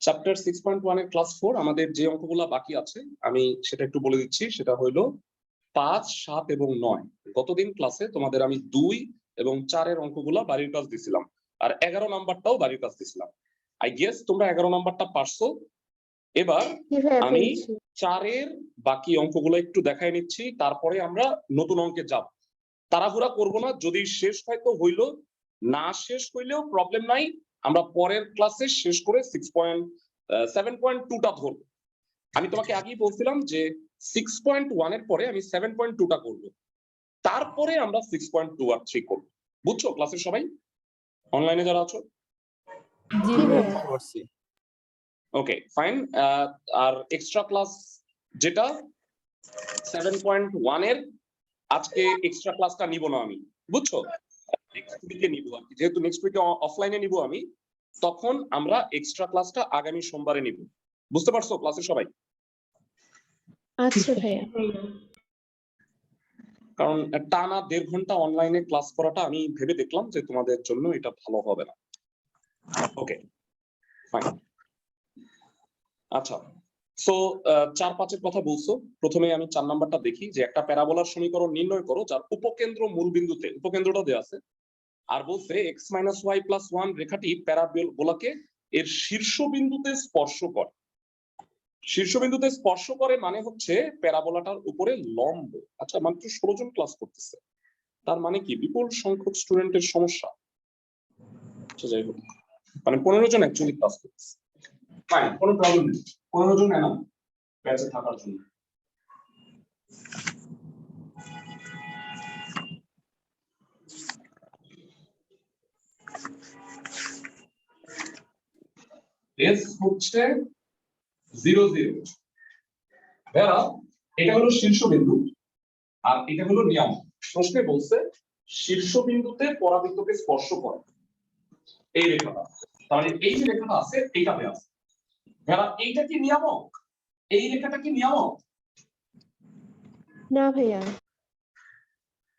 Chapter 6.1 এর class 4 আমাদের যে অঙ্কগুলো বাকি আছে আমি সেটা একটু বলে দিচ্ছি। সেটা হলো 5, 7 এবং 9। গতদিন ক্লাসে তোমাদের আমি 2 এবং 4 এর অঙ্কগুলা বাড়ির কাজ দিছিলাম, আর 11 নাম্বারটাও বাড়ির কাজ দিছিলাম। আই গেস তোমরা 11 নাম্বারটা পারছো। এবার আমি 4 এর বাকি অঙ্কগুলো একটু দেখাই নিচ্ছি, তারপরে আমরা নতুন অঙ্কে যাব। তাড়াহুড়া করব না, যদি শেষ হয় তো হইলো, না শেষ হইলেও প্রবলেম নাই, আমরা পরের ক্লাসে শেষ করে 7.2টা ধরব। আমি তোমাকে আগেই বলছিলাম যে 6.1 এর পরে আমি 7.2টা করব, তারপরে আমরা 6.2 আর 3 করব। বুঝছো ক্লাসের সবাই, অনলাইনে যারা আছো? জি করছি। Okay fine. আর এক্সট্রা ক্লাস যেটা 7.1 এর, আজকে এক্সট্রা ক্লাসটা নিব না আমি, বুঝছো? নেক্সট উইকে নিব আর কি, যেহেতু নেক্সট উইকে অফলাইনে নিব আমি, তখন আমরা এক্সট্রা ক্লাসটা আগামী সোমবারে নিব। বুঝতে পারছো ক্লাসের সবাই? আচ্ছা ভাইয়া। কারণ টানা 1.5 ঘন্টা অনলাইনে ক্লাস করাটা আমি ভেবে দেখলাম যে তোমাদের জন্য এটা ভালো হবে না। Okay fine. আচ্ছা, সো 4-5 এর কথা বলছো। প্রথমে আমি 4 নাম্বারটা দেখি যে একটা প্যারাবোলার সমীকরণ নির্ণয় করো যার উপকেন্দ্র মূল বিন্দুতে, উপকেন্দ্রটা দেওয়া আছে, আর বলছে x - y + 1 রেখাটি প্যারাবোলাকে এর শীর্ষবিন্দুতে স্পর্শ করে। শীর্ষবিন্দুতে স্পর্শ করে মানে হচ্ছে প্যারাবোলাটার উপরে লম্ব। আচ্ছা, মাত্র 16 জন ক্লাস করতেছে, তার মানে কি বিপুল সংখ্যক স্টুডেন্টের সমস্যা? আচ্ছা যাই হোক, মানে 15 জন অ্যাকচুয়ালি ক্লাস করতেছে। ফাইন, কোনো প্রবলেম নেই, 15 জন এনাম ব্যাচে থাকার জন্য। এস হচ্ছে 0 0। ভাইয়া এটা হলো শীর্ষবিন্দু আর এটা হলো নিয়ামক। প্রশ্নে বলছে শীর্ষবিন্দুতে পরাবৃত্তকে স্পর্শ করে এই রেখাটা, তাহলে এই যে রেখাটা আছে এইটাতে আছে। ভাইয়া এইটা কি নিয়ামক? এই রেখাটা কি নিয়ামক? না ভাইয়া।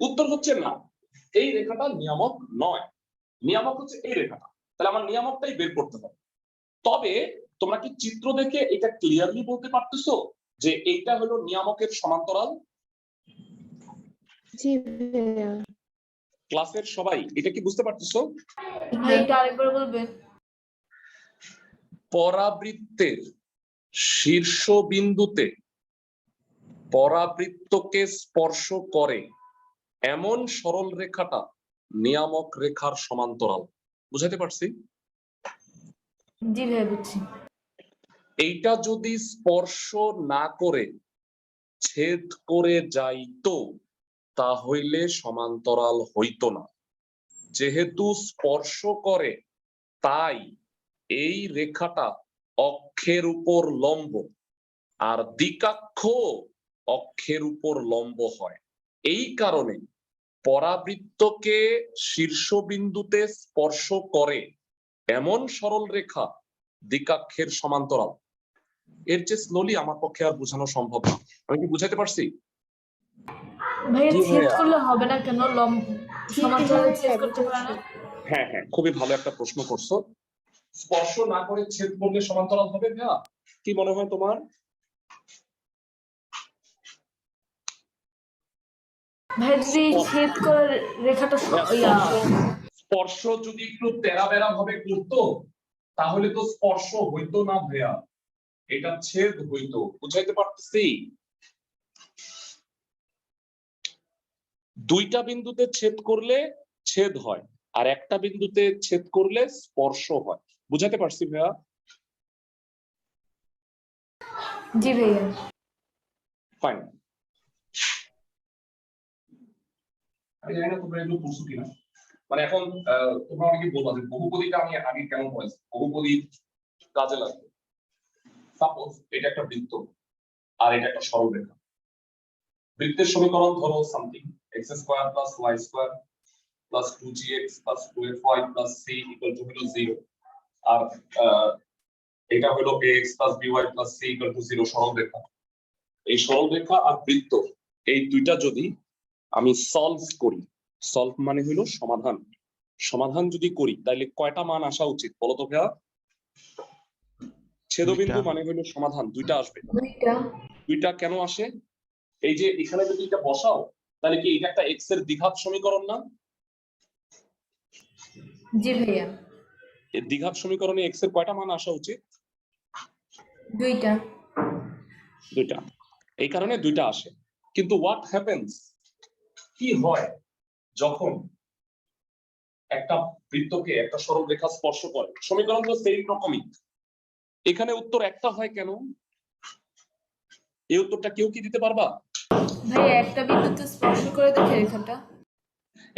উত্তর হচ্ছে না, এই রেখাটা নিয়ামক নয়। নিয়ামক হচ্ছে এই রেখাটা, তাহলে আমার নিয়ামকটাই বের করতে হবে। তবে তোমরা কি চিত্র দেখে এটা ক্লিয়ারলি বলতে পারতেছো যে এইটা হলো নিয়ামকের সমান্তরাল? জি ভাইয়া। ক্লাসের সবাই এটা কি বুঝতে পারতেছো? ভাই এটা আরেকবার বলবেন। পরাবৃত্তের শীর্ষবিন্দুতে পরাবৃত্তকে স্পর্শ করে এমন সরল রেখাটা নিয়ামক রেখার সমান্তরাল। বুঝাতে পারছি? জি ভাই বুঝছি। এইটা যদি স্পর্শ না করে ছেদ করে যাইতো তাহলে সমান্তরাল হইতো না। যেহেতু স্পর্শ করে তাই এই রেখাটা অক্ষের উপর লম্ব, আর দ্বিকাক্ষ অক্ষের উপর লম্ব হয়। এই কারণে পরাবৃত্তকে শীর্ষবিন্দুতে স্পর্শ করে এমন সরল রেখা দ্বিকাক্ষের সমান্তরাল। এর চেয়ে স্লোলি আমার পক্ষে আর বোঝানো সম্ভব না। আমি কি বুঝাতে পারছি? ভাই জি ছেদ ভাইয়া। করলে হবে না কেন? লম্ব সমান্তরালে ছেদ করতে পারে না? হ্যাঁ হ্যাঁ, খুবই ভালো একটা প্রশ্ন করছো। স্পর্শ না করে ছেদ করলে সমান্তরাল হবে ভাইয়া? কি মনে হয় তোমার? ভাই যদি ছেদ করে রেখাটা স্পর্শ যদি একটু তেরা বেরা ভাবে করতো তাহলে তো স্পর্শ হইতো না ভাইয়া, এটা ছেদ হইতো। বুঝাইতে পারতেছি? দুইটা বিন্দুতে ছেদ করলে ছেদ হয়, আর একটা বিন্দুতে ছেদ করলে স্পর্শ হয়। বুঝাতে পারছি ভাইয়া? জি ভাইয়া। ফাইন। আমি জানি না তোমরা এগুলো পড়ছো কিনা, মানে এখন তোমরা অনেকে বলবা যে বহুপদীটা আমি আগে কেন পড়েছি, বহুপদী কাজে লাগবে। সাপোজ এটা একটা বৃত্ত আর এটা একটা সরলরেখা। বৃত্তের সমীকরণ ধরো something x² + y² + 2gx + 2fy + c = 0, আর এটা হলো ax + by + c = 0 সরলরেখা। এই সরলরেখা আর বৃত্ত এই দুইটা যদি আমি সলভ করি, সলভ মানে হলো সমাধান, সমাধান যদি করি তাহলে কয়টা মান আসা উচিত বলো তো ভাইয়া? ছেদবিন্দু দুইটা। মানে হলো সমাধান, দুইটা আসবে। দুইটা। দুইটা কেন আসে? এই যে এখানে যদি এটা বসাও তাহলে কি এটা একটা এক্স এর দ্বিঘাত সমীকরণ না? জি ভাইয়া। এই দ্বিঘাত সমীকরণে এক্স এর কয়টা মান আসা উচিত? দুইটা। দুইটা। এই কারণে দুইটা আসে। কিন্তু হোয়াট হ্যাপেন্স, কি হয় যখন একটা বৃত্তকে একটা সরল রেখা স্পর্শ করে? সমীকরণ তো সেই রকমই, এখানে উত্তর একটা হয় কেন? এই উত্তরটা কেউ কি দিতে পারবা? ভাইয়া একটা বিন্দুতে স্পর্শ করে দেখে রেখাটা।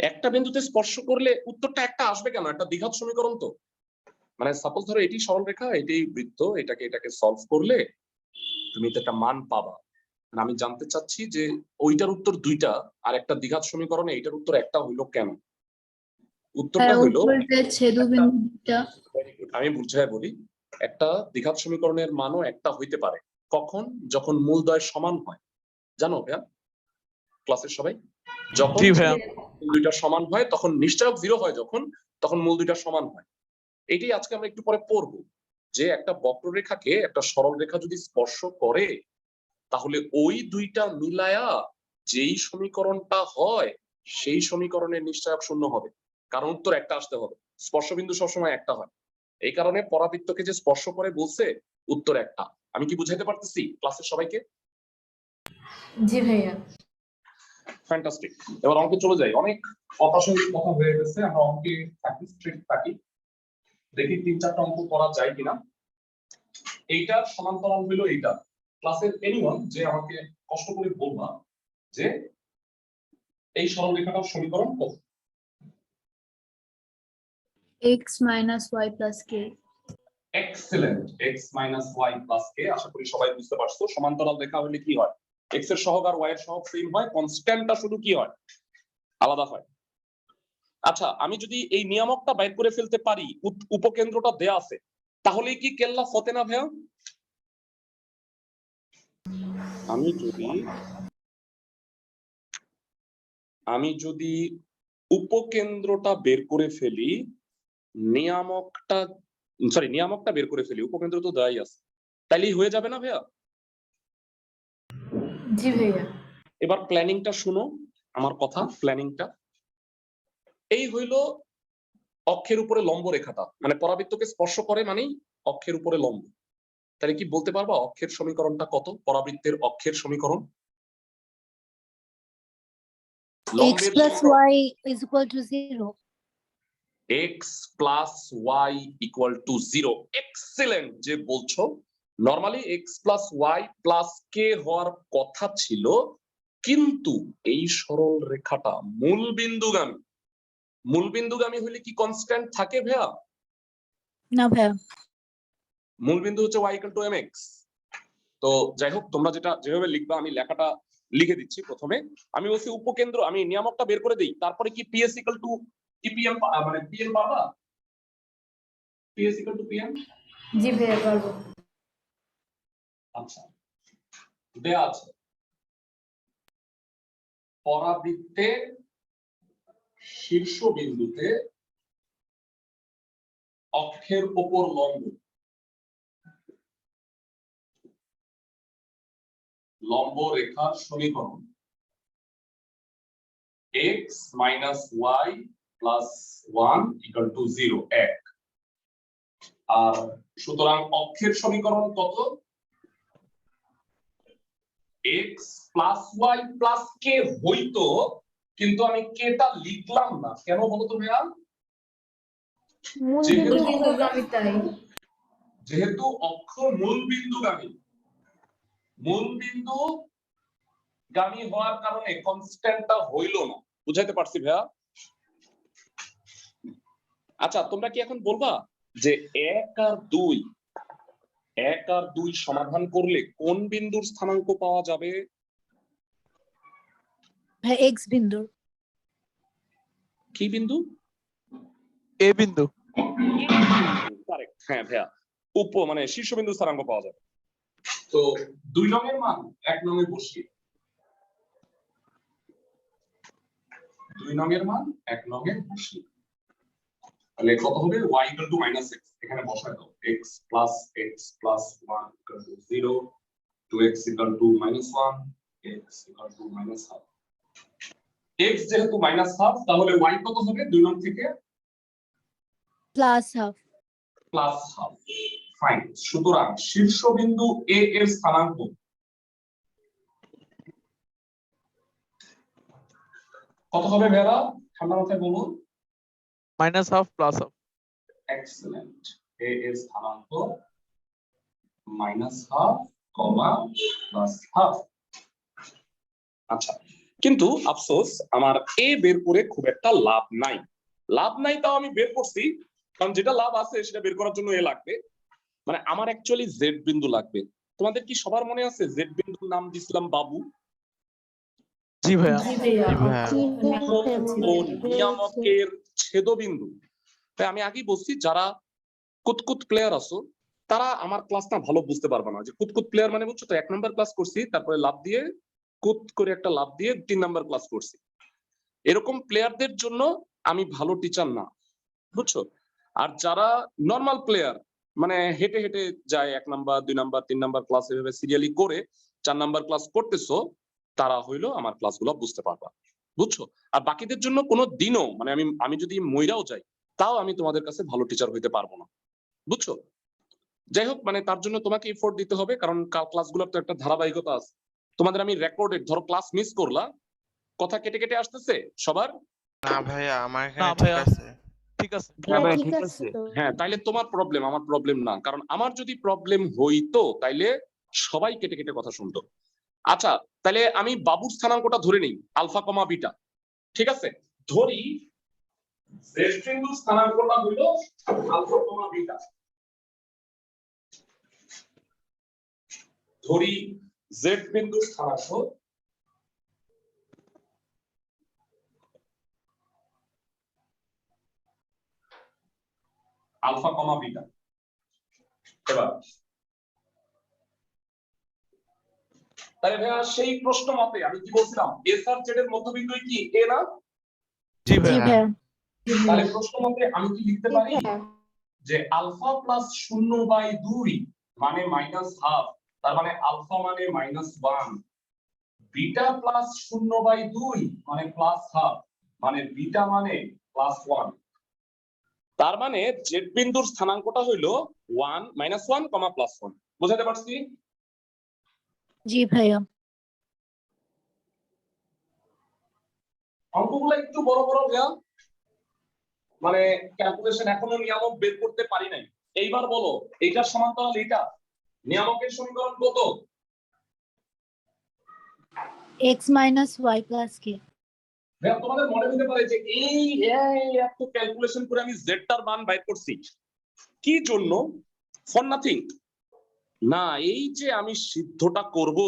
একটা বিন্দুতে স্পর্শ করলে উত্তরটা একটা আসবে কেন? একটা দ্বিঘাত সমীকরণ তো। মানে সাপোজ ধরো এটি সরল রেখা, এটি বৃত্ত, এটাকে সলভ করলে তুমি তো একটা মান পাবা। মানে আমি জানতে চাচ্ছি যে ওইটার উত্তর দুইটা আর একটা দ্বিঘাত সমীকরণে এইটার উত্তর একটা হইলো কেন? উত্তরটা হইলো, ছেদবিন্দুটা আমি বুঝাই বলি, একটা দ্বিঘাত সমীকরণের মানও একটা হইতে পারে কখন? যখন মূলদ্বয় সমান হয়। জানো ভাইয়া, ক্লাসের সবাই, যখন জি ভাইয়া। মূল দুইটা সমান হয় তখন নিশ্চয়ক জিরো হয়, যখন তখন মূল দুইটা সমান হয়। এটাই আজকে আমরা একটু পরে পড়বো, যে একটা বক্ররেখাকে একটা সরল রেখা যদি স্পর্শ করে তাহলে ওই দুইটা মিলায়া যেই সমীকরণটা হয় সেই সমীকরণের নিশ্চয়ক শূন্য হবে, কারণ উত্তর একটা আসতে হবে। স্পর্শবিন্দু সবসময় একটা হয়, এই কারণে পরাবৃত্তকে যে স্পর্শ করে বলছে উত্তর একটা। আমি কি বুঝাইতে পারতেছি ক্লাসের সবাইকে? জি ভাইয়া। ফ্যান্টাস্টিক। এবার অঙ্কে চলে যাই, অনেক অপ্রাসঙ্গিক কথা হয়ে গেছে, আমরা অঙ্কে থাকি, স্ট্রিক্ট থাকি, দেখি 3-4টা অঙ্ক করা যায় কিনা। এইটার সমান্তরাল হইলো এইটা। ক্লাসের এনিওয়ান যে আমাকে কষ্ট করে বলবা যে এই সরল রেখাটার সমীকরণ কত? x minus y plus k. Excellent, x minus y plus k। আশা করি সবাই বুঝতে পারছো। সমান্তরাল রেখা হলে কি হয়? x এর সহগ আর y এর সহগ সেম হয়, কনস্ট্যান্টটা শুধু কি হয়? আলাদা হয়। আচ্ছা, আমি যদি এই নিয়ামকটা বাইর করে ফেলতে পারি, উপকেন্দ্রটা দেয়া আছে, তাহলে কি কেল্লা ফতে না ভাইয়া? আমি যদি উপকেন্দ্রটা বের করে ফেলি, নিয়ামকটা বের করে ফেলি, উপকেন্দ্র তো দেয়াই আছে, তাইলেই হয়ে যাবে না ভাইয়া? জি ভাইয়া। এবার প্ল্যানিংটা শুনো, আমার কথা, প্ল্যানিংটা এই হইলো অক্ষের উপরে লম্ব রেখাটা, মানে পরাবৃত্তকে স্পর্শ করে মানেই অক্ষের উপরে লম্ব। তাহলে কি বলতে পারবা অক্ষের সমীকরণটা কত? পরাবৃত্তের অক্ষের সমীকরণ x plus y is equal to 0. x plus y equal to 0। Excellent যে বলছো। Normally x plus y plus k হওয়ার কথা ছিল, কিন্তু এই সরল রেখাটা মূলবিন্দুগামী। মূলবিন্দুগামী হলে কি কনস্ট্যান্ট থাকে ভাইয়া? না ভাইয়া। মূলবিন্দু হচ্ছে y ইকুয়াল টু mx। তো যাই হোক, তোমরা যেভাবে লিখবা আমি লেখাটা লিখে দিচ্ছি। প্রথমে আমি বলছি উপকেন্দ্র, আমি নিয়ামকটা বের করে দেই, তারপরে কি ps ইকুয়াল টু কি pm, মানে pm পাবা? ps equal to pm। জি ভাইয়া পারবো। আচ্ছা, দেয়া আছে পরাবৃত্তের শীর্ষবিন্দুতে অক্ষের উপর লম্ব রেখার সমীকরণ x minus y plus 1 equal to 0, 1। আর সুতরাং অক্ষের সমীকরণ কত? x plus y plus k হইতো, কিন্তু আমি কেটা লিখলাম না কেন বলো তো ভাইয়া? মূলবিন্দুগামী তাই। যেহেতু অক্ষ মূলবিন্দুগামী, মূলবিন্দুগামী হওয়ার কারণে কনস্ট্যান্টটা হইল না। বুঝাইতে পারছি ভাইয়া? আচ্ছা, তোমরা কি এখন বলবা যে 1 আর 2 সমাধান করলে কোন বিন্দুর স্থানাঙ্ক পাওয়া যাবে? ভাই x বিন্দু। কি বিন্দু? এ বিন্দু। কারেক্ট, হ্যাঁ ভাইয়া, মানে শীর্ষবিন্দু স্থানাঙ্ক পাওয়া যাবে। তো 2 নংয়ের মান 1 নংয়ে বসিয়ে, 2 নংয়ের মান 1 নংয়ে বসিয়ে তাহলে কত হবে y equal to -x, এখানে বসায় দাও x plus x plus 1 equal to 0, 2x equal to -1, x equal to -half। x যেহেতু -half তাহলে y কত হবে 2 নং থেকে plus half. +half। ফাইন। সুতরাং শীর্ষবিন্দু a এর স্থানাঙ্ক কত হবে ভাইরা? ঠান্ডা মাথায় বলুন। -half plus half। Excellent. a এর স্থানাঙ্ক -half, +half। আচ্ছা, কিন্তু আফসোস আমার a বের করে খুব একটা লাভ নাই। তাও আমি বের করছি, কারণ যেটা লাভ আছে সেটা বের করার জন্য a লাগবে। মানে আমার অ্যাকচুয়ালি z বিন্দু লাগবে। তোমাদের কি সবার মনে আছে z বিন্দুর নাম দিছিলাম বাবু? জি ভাইয়া। জি ভাইয়া ও নিয়ামকের ছেদবিন্দু। তাই আমি আগেই বলছি, যারা কুতকুত প্লেয়ার আছো তারা আমার ক্লাসটা ভালো বুঝতে পারবে না। যে কুতকুত প্লেয়ার মানে বুঝছো তো, 1 নাম্বার ক্লাস করছি, তারপরে লাভ দিয়ে কুত করে একটা লাভ দিয়ে 3 নাম্বার ক্লাস করছি। এরকম প্লেয়ারদের জন্য আমি ভালো টিচার না, বুঝছো? আর যারা নরমাল প্লেয়ার, মানে হেঁটে হেঁটে যায় 1 নাম্বার 2 নাম্বার 3 নাম্বার ক্লাস এভাবে সিরিয়ালি করে 4 নাম্বার ক্লাস করতেছো, তারা হইলো আমার ক্লাসগুলো বুঝতে পারবা, বুঝছো? আর বাকিদের জন্য কোনো দিনও, মানে আমি যদি মইরাও যাই তাও আমি তোমাদের কাছে ভালো টিচার হইতে পারবো না, বুঝছো? যাই হোক, মানে তার জন্য তোমাকে এফোর্ট দিতে হবে, কারণ ক্লাসগুলোর তো একটা ধারাবাহিকতা আছে। তোমাদের আমি রেকর্ডেড, ধরো ক্লাস মিস করলা, কথা কেটে কেটে আসতেছে সবার? না ভাইয়া, আমার না এখানে ঠিক ভাইয়া, আছে। ঠিক আছে। হ্যাঁ, ঠিক আছে তো। হ্যাঁ, তাইলে তোমার প্রবলেম, আমার প্রবলেম না। কারণ আমার যদি প্রবলেম হইতো তাইলে সবাই কেটে কেটে কথা শুনতো। আচ্ছা, তাহলে আমি বাবুর স্থানাঙ্কটা ধরে নিই, আলফা কমা বিটা। ঠিক আছে, ধরি z বিন্দুর স্থানাঙ্কটা হইল আলফা কমা বিটা। ধরি z বিন্দুর স্থানাঙ্ক আলফা কমা বিটা। এবার তাহলে ভাইয়া সেই প্রশ্ন মতে আমি কি বলছিলাম, এস আর জেড এর মধ্যবিন্দু কি এ না? জি জি ভাইয়া। ভাইয়া। তাহলে প্রশ্ন মতে আমি কি লিখতে পারি যে আলফা প্লাস 0/2 মানে -half, তার মানে আলফা মানে -1, বিটা প্লাস 0/2 মানে +half, মানে বিটা মানে +1। তার মানে জেড বিন্দুর স্থানাঙ্কটা হইল 1 -1, +1। বুঝাতে পারছি? জি ভাইয়া। অঙ্কগুলো একটু বড় বড় ভাইয়া, মানে ক্যালকুলেশন এখনো নিয়ামক বের করতে পারি নাই। এইবার বলো, এইটার সমান্তরাল এইটা, নিয়ামকের সমীকরণ কত? x minus y plus k. ভাইয়া তোমাদের মনে হতে পারে যে এই এত ক্যালকুলেশন করে আমি z টার মান বাইর করছি কি জন্য? ফর নাথিং না, এই যে আমি সিদ্ধটা করব,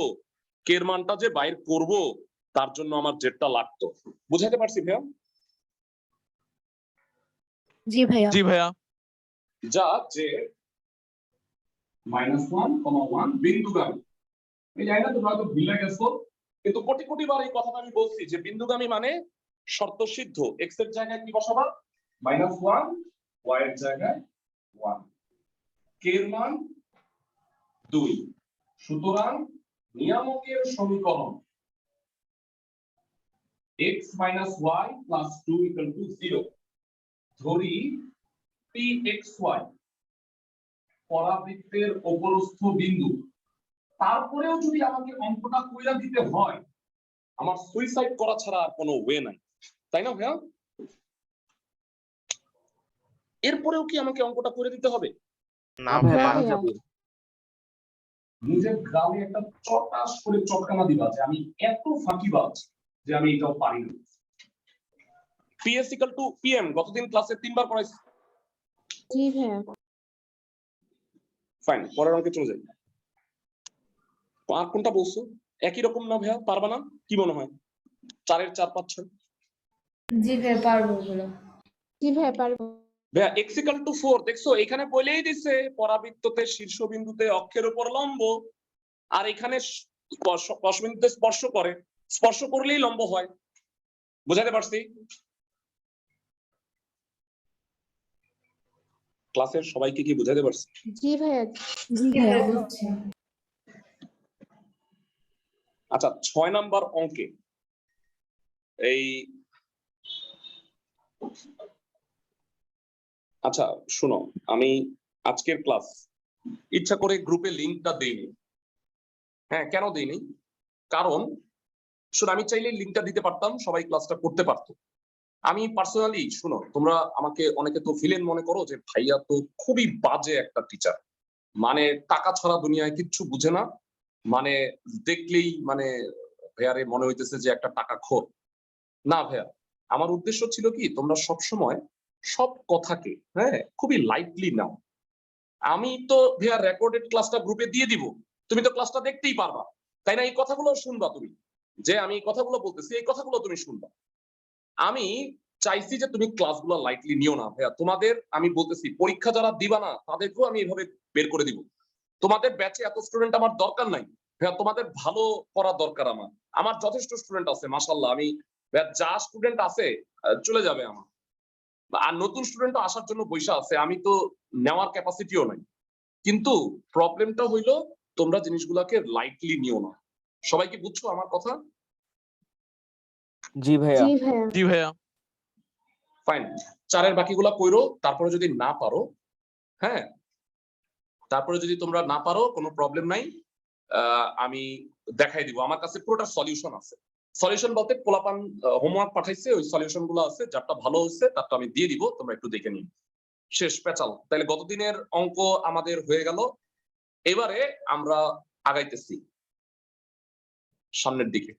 কের মানটা যে বাইর করব, তার জন্য আমার জেডটা লাগতো। বুঝাতে পারছি ভাইয়া? জি ভাইয়া। জি ভাইয়া। যা যে -1, 1 বিন্দুগামী। আমি জানি না তোমরা হয়তো ভুলে গেছো, কিন্তু কোটি কোটি বার এই কথাটা আমি বলছি যে বিন্দুগামী মানে শর্ত সিদ্ধ। x এর জায়গায় কি বসাবা? -1, y এর জায়গায় 1, k এর মান 2। সুতরাং নিয়ামকের সমীকরণ x - y + 2 = 0। ধরি pxy পরাবৃত্তের অপরস্থ বিন্দু। তারপরেও যদি আমাকে অঙ্কটা কইরা দিতে হয়, আমার সুইসাইড করা ছাড়া আর কোনো ওয়ে নাই, তাই না ভাইয়া? এরপরেও কি আমাকে অঙ্কটা করে দিতে হবে? না ভাইয়া। নিজের গালে একটা চটাস করে চটকানা দিবা যে আমি এত ফাঁকিবাজ যে আমি এটাও পারি না। PS = PM গতদিন ক্লাসে 3 বার পড়াইছি। জি ভাইয়া। ফাইন, পরের অঙ্কে চলে যাই। আর কোনটা বলছো? একই রকম না ভাইয়া? পারবা না কি মনে হয়? 4 এর 4 5 6। জি ভাইয়া পারবো ওগুলো। জি ভাইয়া পারবো। ভাইয়া x = 4, দেখছো এখানে বলেই দিছে পরাবৃত্ততে শীর্ষবিন্দুতে অক্ষের উপর লম্ব, আর এখানে স্পর্শবিন্দুতে স্পর্শ করে, স্পর্শ করলেই লম্ব হয়। বুঝাতে পারছি? ক্লাসের সবাইকে কি বুঝাতে পারছি? জি ভাইয়া। জি ভাইয়া বুঝছি। আচ্ছা 6 নাম্বার অঙ্কে এই আচ্ছা শোনো, আমি আজকের ক্লাস ইচ্ছা করে গ্রুপে লিংকটা দেইনি। হ্যাঁ, কেন দেইনি? কারণ শোনো, আমি চাইলে লিংকটা দিতে পারতাম, সবাই ক্লাসটা করতে পারতো। আমি পার্সোনালি, শোনো, তোমরা আমাকে অনেকে তো ভিলেন মনে করো যে ভাইয়া তো খুবই বাজে একটা টিচার, মানে টাকা ছাড়া দুনিয়ায় কিচ্ছু বুঝে না, মানে দেখলেই মানে ভাইয়ারে মনে হইতেছে যে একটা টাকা খোর। না ভাইয়া, আমার উদ্দেশ্য ছিল কি, তোমরা সব সময় সব কথাকে খুবই লাইটলি নাও। আমি তো ভাইয়া রেকর্ডেড ক্লাসটা গ্রুপে দিয়ে দিব, তুমি তো ক্লাসটা দেখতেই পারবা, তাই না? এই কথাগুলো শুনবা তুমি, যে আমি এই কথাগুলো বলতেছি, এই কথাগুলো তুমি শুনবা। আমি চাইছি যে তুমি ক্লাসগুলো লাইটলি নিও না ভাইয়া। তোমাদের আমি বলতেছি, পরীক্ষা যারা দিবা না তাদেরকেও আমি এভাবে বের করে দিব। তোমাদের ব্যাচে এত স্টুডেন্ট আমার দরকার নাই ভাইয়া, তোমাদের ভালো করা দরকার। আমার আমার যথেষ্ট স্টুডেন্ট আছে মাশাআল্লাহ। আমি ভাইয়া যা স্টুডেন্ট আছে চলে যাবে আমার, আর নতুন স্টুডেন্ট আসার জন্য বৈশা আছে, আমি তো নেওয়ার ক্যাপাসিটিও নাই। কিন্তু প্রবলেমটা হইলো তোমরা জিনিসগুলোকে লাইটলি নিও না। সবাই কি বুঝছো আমার কথা? জি ভাইয়া। জি ভাইয়া। জি ভাইয়া। ফাইন, 4-এর বাকিগুলা কইরো, তারপরে যদি না পারো, হ্যাঁ তারপরে যদি তোমরা না পারো কোনো প্রবলেম নাই, আমি দেখাই দিব। আমার কাছে পুরোটা সলিউশন আছে। সলিউশন বলতে পোলাপান হোমওয়ার্ক পাঠাইছে, ওই সলিউশন গুলো আছে, যারটা ভালো হচ্ছে তারটা আমি দিয়ে দিব, তোমরা একটু দেখে নিও। শেষ পেঁচাল। তাহলে গতদিনের অঙ্ক আমাদের হয়ে গেল, এবারে আমরা আগাইতেছি সামনের দিকে।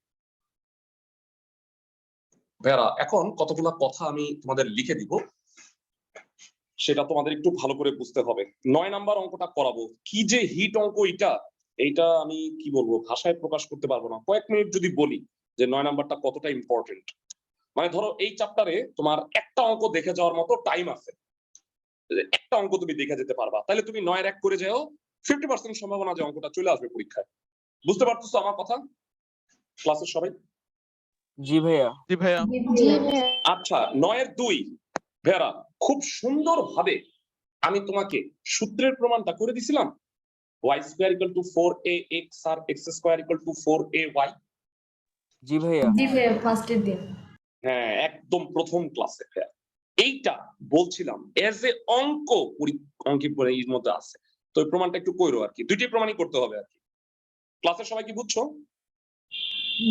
ভাইয়ারা, এখন কতগুলা কথা আমি তোমাদের লিখে দিব, সেটা তোমাদের একটু ভালো করে বুঝতে হবে। 9 নাম্বার অঙ্কটা করাবো, কি যে হিট অঙ্ক এইটা আমি কি বলবো, ভাষায় প্রকাশ করতে পারবো না। কয়েক মিনিট যদি বলি যে 9 নাম্বারটা কতটা ইম্পর্টেন্ট, মানে ধরো এই চ্যাপ্টারে তোমার একটা অঙ্ক দেখে যাওয়ার মতো টাইম আছে, একটা অঙ্ক তুমি দেখে যেতে পারবা, তাহলে তুমি 9-এর 1 করে যাও, 50% সম্ভাবনা যে অঙ্কটা চলে আসবে পরীক্ষায়। বুঝতে পারতেছো আমার কথা ক্লাসের সবাই? জি ভাইয়া। জি ভাইয়া। জি ভাইয়া। আচ্ছা 9-এর 2 ভেরা, খুব সুন্দর ভাবে আমি তোমাকে সূত্রের প্রমাণটা করে দিছিলাম। y square equal to 4ax আর x square equal to 4ay। জি ভাইয়া। জি ভাইয়া ফার্স্টের দিন। হ্যাঁ, একদম প্রথম ক্লাসে এইটা বলছিলাম এজ এ অঙ্ক, অঙ্কের পরে এর মধ্যে আছে। তো এই প্রমাণটা একটু কইরো আর কি, দুইটি প্রমাণই করতে হবে আর কি। ক্লাসের সবাই কি বুঝছো?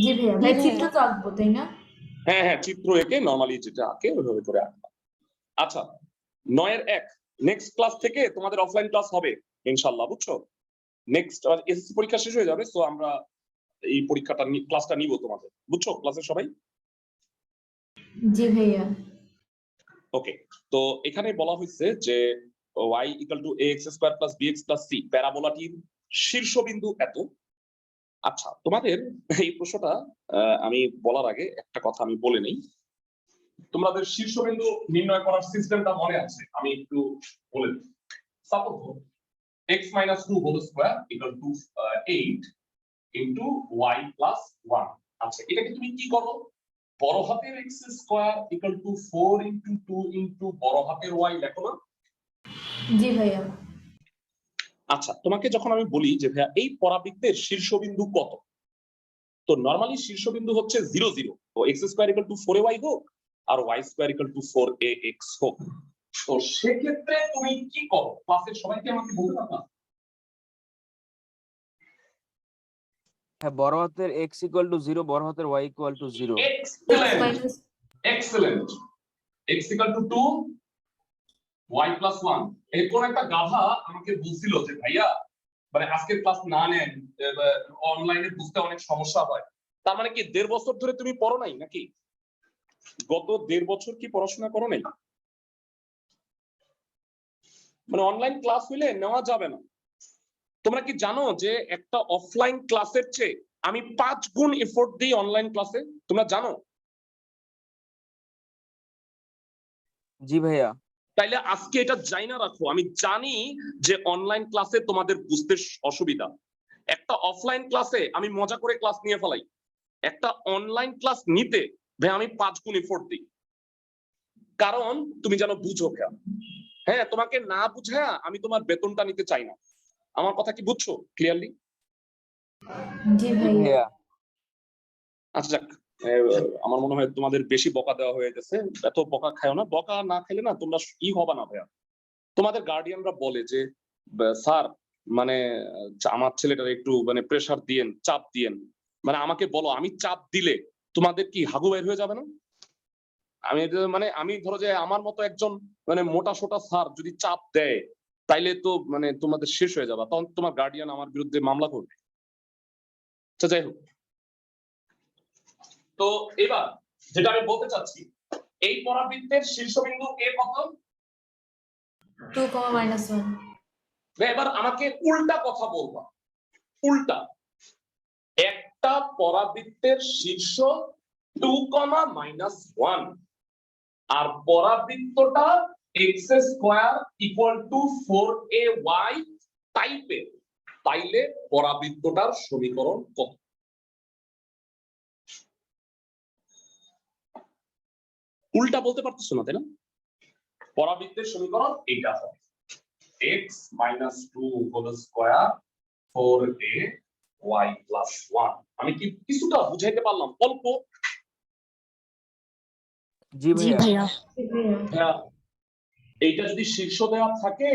জি ভাইয়া। ভাই চিত্র তো আঁকবো তাই না? হ্যাঁ হ্যাঁ, চিত্র এঁকে নরমালি যেটা আঁকে ওইভাবে করে আঁকবা। আচ্ছা 9-এর 1 নেক্সট ক্লাস থেকে তোমাদের অফলাইন ক্লাস হবে ইনশাআল্লাহ, বুঝছো? নেক্সট এসএসসি পরীক্ষা শেষ হয়ে যাবে, সো আমরা এই পরীক্ষাটা ক্লাসটা নিব তোমাদের, বুঝছো ক্লাসের সবাই? জি ভাইয়া। ওকে, তো এখানে বলা হয়েছে যে y equal to ax square plus bx plus c, প্যারাবোলাটির শীর্ষবিন্দু এত। আচ্ছা তোমাদের এই প্রশ্নটা আমি বলার আগে একটা কথা আমি বলে নেই। তোমাদের শীর্ষবিন্দু নির্ণয় করার সিস্টেমটা মনে আছে? আমি একটু বলে দিই। Suppose x minus 2 whole square equal to 8 into y plus 1। আচ্ছা এটাকে তুমি কি করো, বড় হাতের x square equal two 4 into 2 into বড় হাতের y লেখো না? জি ভাইয়া। আচ্ছা তোমাকে যখন আমি বলি যে ভাইয়া এই পরাবৃত্তের শীর্ষবিন্দু কত, তো নরমালি শীর্ষবিন্দু হচ্ছে 0 0, তো x square equal to 4ay হোক আর y square equal to 4ax হোক। তো সেক্ষেত্রে তুমি কি করো, ক্লাসের সবাইকে আমাকে বলতে পারবা? হ্যাঁ, বড় হাতের x ইকুয়াল টু 0, বড় হাতের y equal to 0। Excellent, excellent. x equal to 2, y plus 1। এই কোন একটা গাধা আমাকে বলছিল যে ভাইয়া মানে আজকের ক্লাস না নেন, অনলাইনে বুঝতে অনেক সমস্যা হয়। তার মানে কি 1.5 বছর ধরে তুমি পড়ো নাই নাকি? গত 1.5 বছর কি পড়াশোনা করো নাই? মানে অনলাইন ক্লাস হইলে নেওয়া যাবে না। তোমরা কি জানো যে একটা অফলাইন ক্লাসের চেয়ে আমি 5 গুণ এফোর্ট দিই অনলাইন ক্লাসে? তোমরা জানো? জি ভাইয়া। তাইলে আজকে এটা জানি না রাখো, আমি জানি যে অনলাইন ক্লাসে তোমাদের বুঝতে অসুবিধা। একটা অফলাইন ক্লাসে আমি মজা করে ক্লাস নিয়ে ফেলাই, একটা অনলাইন ক্লাস নিতে ভাই আমি 5 গুণ এফোর্ট দিই। কারণ তুমি জানো, বুঝো হ্যাঁ, তোমাকে না বুঝায়া আমি তোমার বেতনটা নিতে চাই না। আমার কথা কি বুঝছো ক্লিয়ারলি? জি জি ভাইয়া। ভাইয়া। আচ্ছা যাক, আমার মনে হয় তোমাদের বেশি বকা দেওয়া হয়ে গেছে। এত বকা খায়ও না, বকা না খেলে না তোমরা হবা না ভাইয়া। তোমাদের গার্ডিয়ানরা বলে যে স্যার মানে আমার ছেলেটার একটু মানে প্রেসার দিয়েন, চাপ দিয়েন, মানে আমাকে বলো, আমি চাপ দিলে তোমাদের কি হাগু বের হয়ে যাবে না? মানে আমি ধরো যে আমার মতো একজন মানে মোটা সোটা স্যার যদি চাপ দেয়, তাইলে তো মানে তোমাদের শেষ হয়ে যাবে, তখন তোমার গার্ডিয়ান আমার বিরুদ্ধে মামলা করবে। আচ্ছা যাই হোক, তো এবার যেটা আমি বলতে চাচ্ছি, এই পরাবৃত্তের শীর্ষবিন্দু এ কত? 2, -1। এবার আমাকে উল্টা কথা বলবা, উল্টা। একটা পরাবৃত্তের শীর্ষ 2, -1 আর পরাবৃত্তটা x² = 4ay টাইপের, তাইলে পরাবৃত্তটার সমীকরণ কত? উল্টা বলতে পারতেছো না, তাই না? পরাবৃত্তের সমীকরণ এইটা হবে x - 2² 4ay + 1। আমি কি কিছুটা বুঝাইতে পারলাম? অল্প। জি জি ভাইয়া। ভাইয়া। জি ভাইয়া। হ্যাঁ, এইটা যদি শীর্ষ দেওয়া থাকে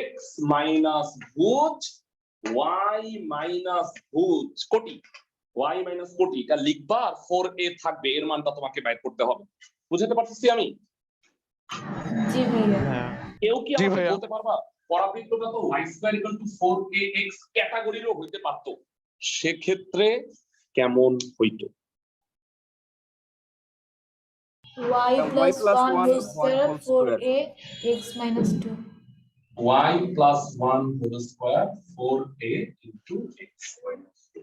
x - ভুজ y - ভুজ কোটি, y - কোটি, এটা লিখবা আর 4a থাকবে, এর মানটা তোমাকে বাইর করতে হবে। বুঝাতে পারতেছি আমি? জি ভাইয়া। হ্যাঁ কেউ কি জি আমাকে ভাইয়া। বলতে পারবা পরাবৃত্তটা তো y² = 4ax ক্যাটাগরিরও হইতে পারতো, সেক্ষেত্রে কেমন হইতো? y y + + 1 1² whole square। 4a x - 2। y + 1² 4a * x - 2।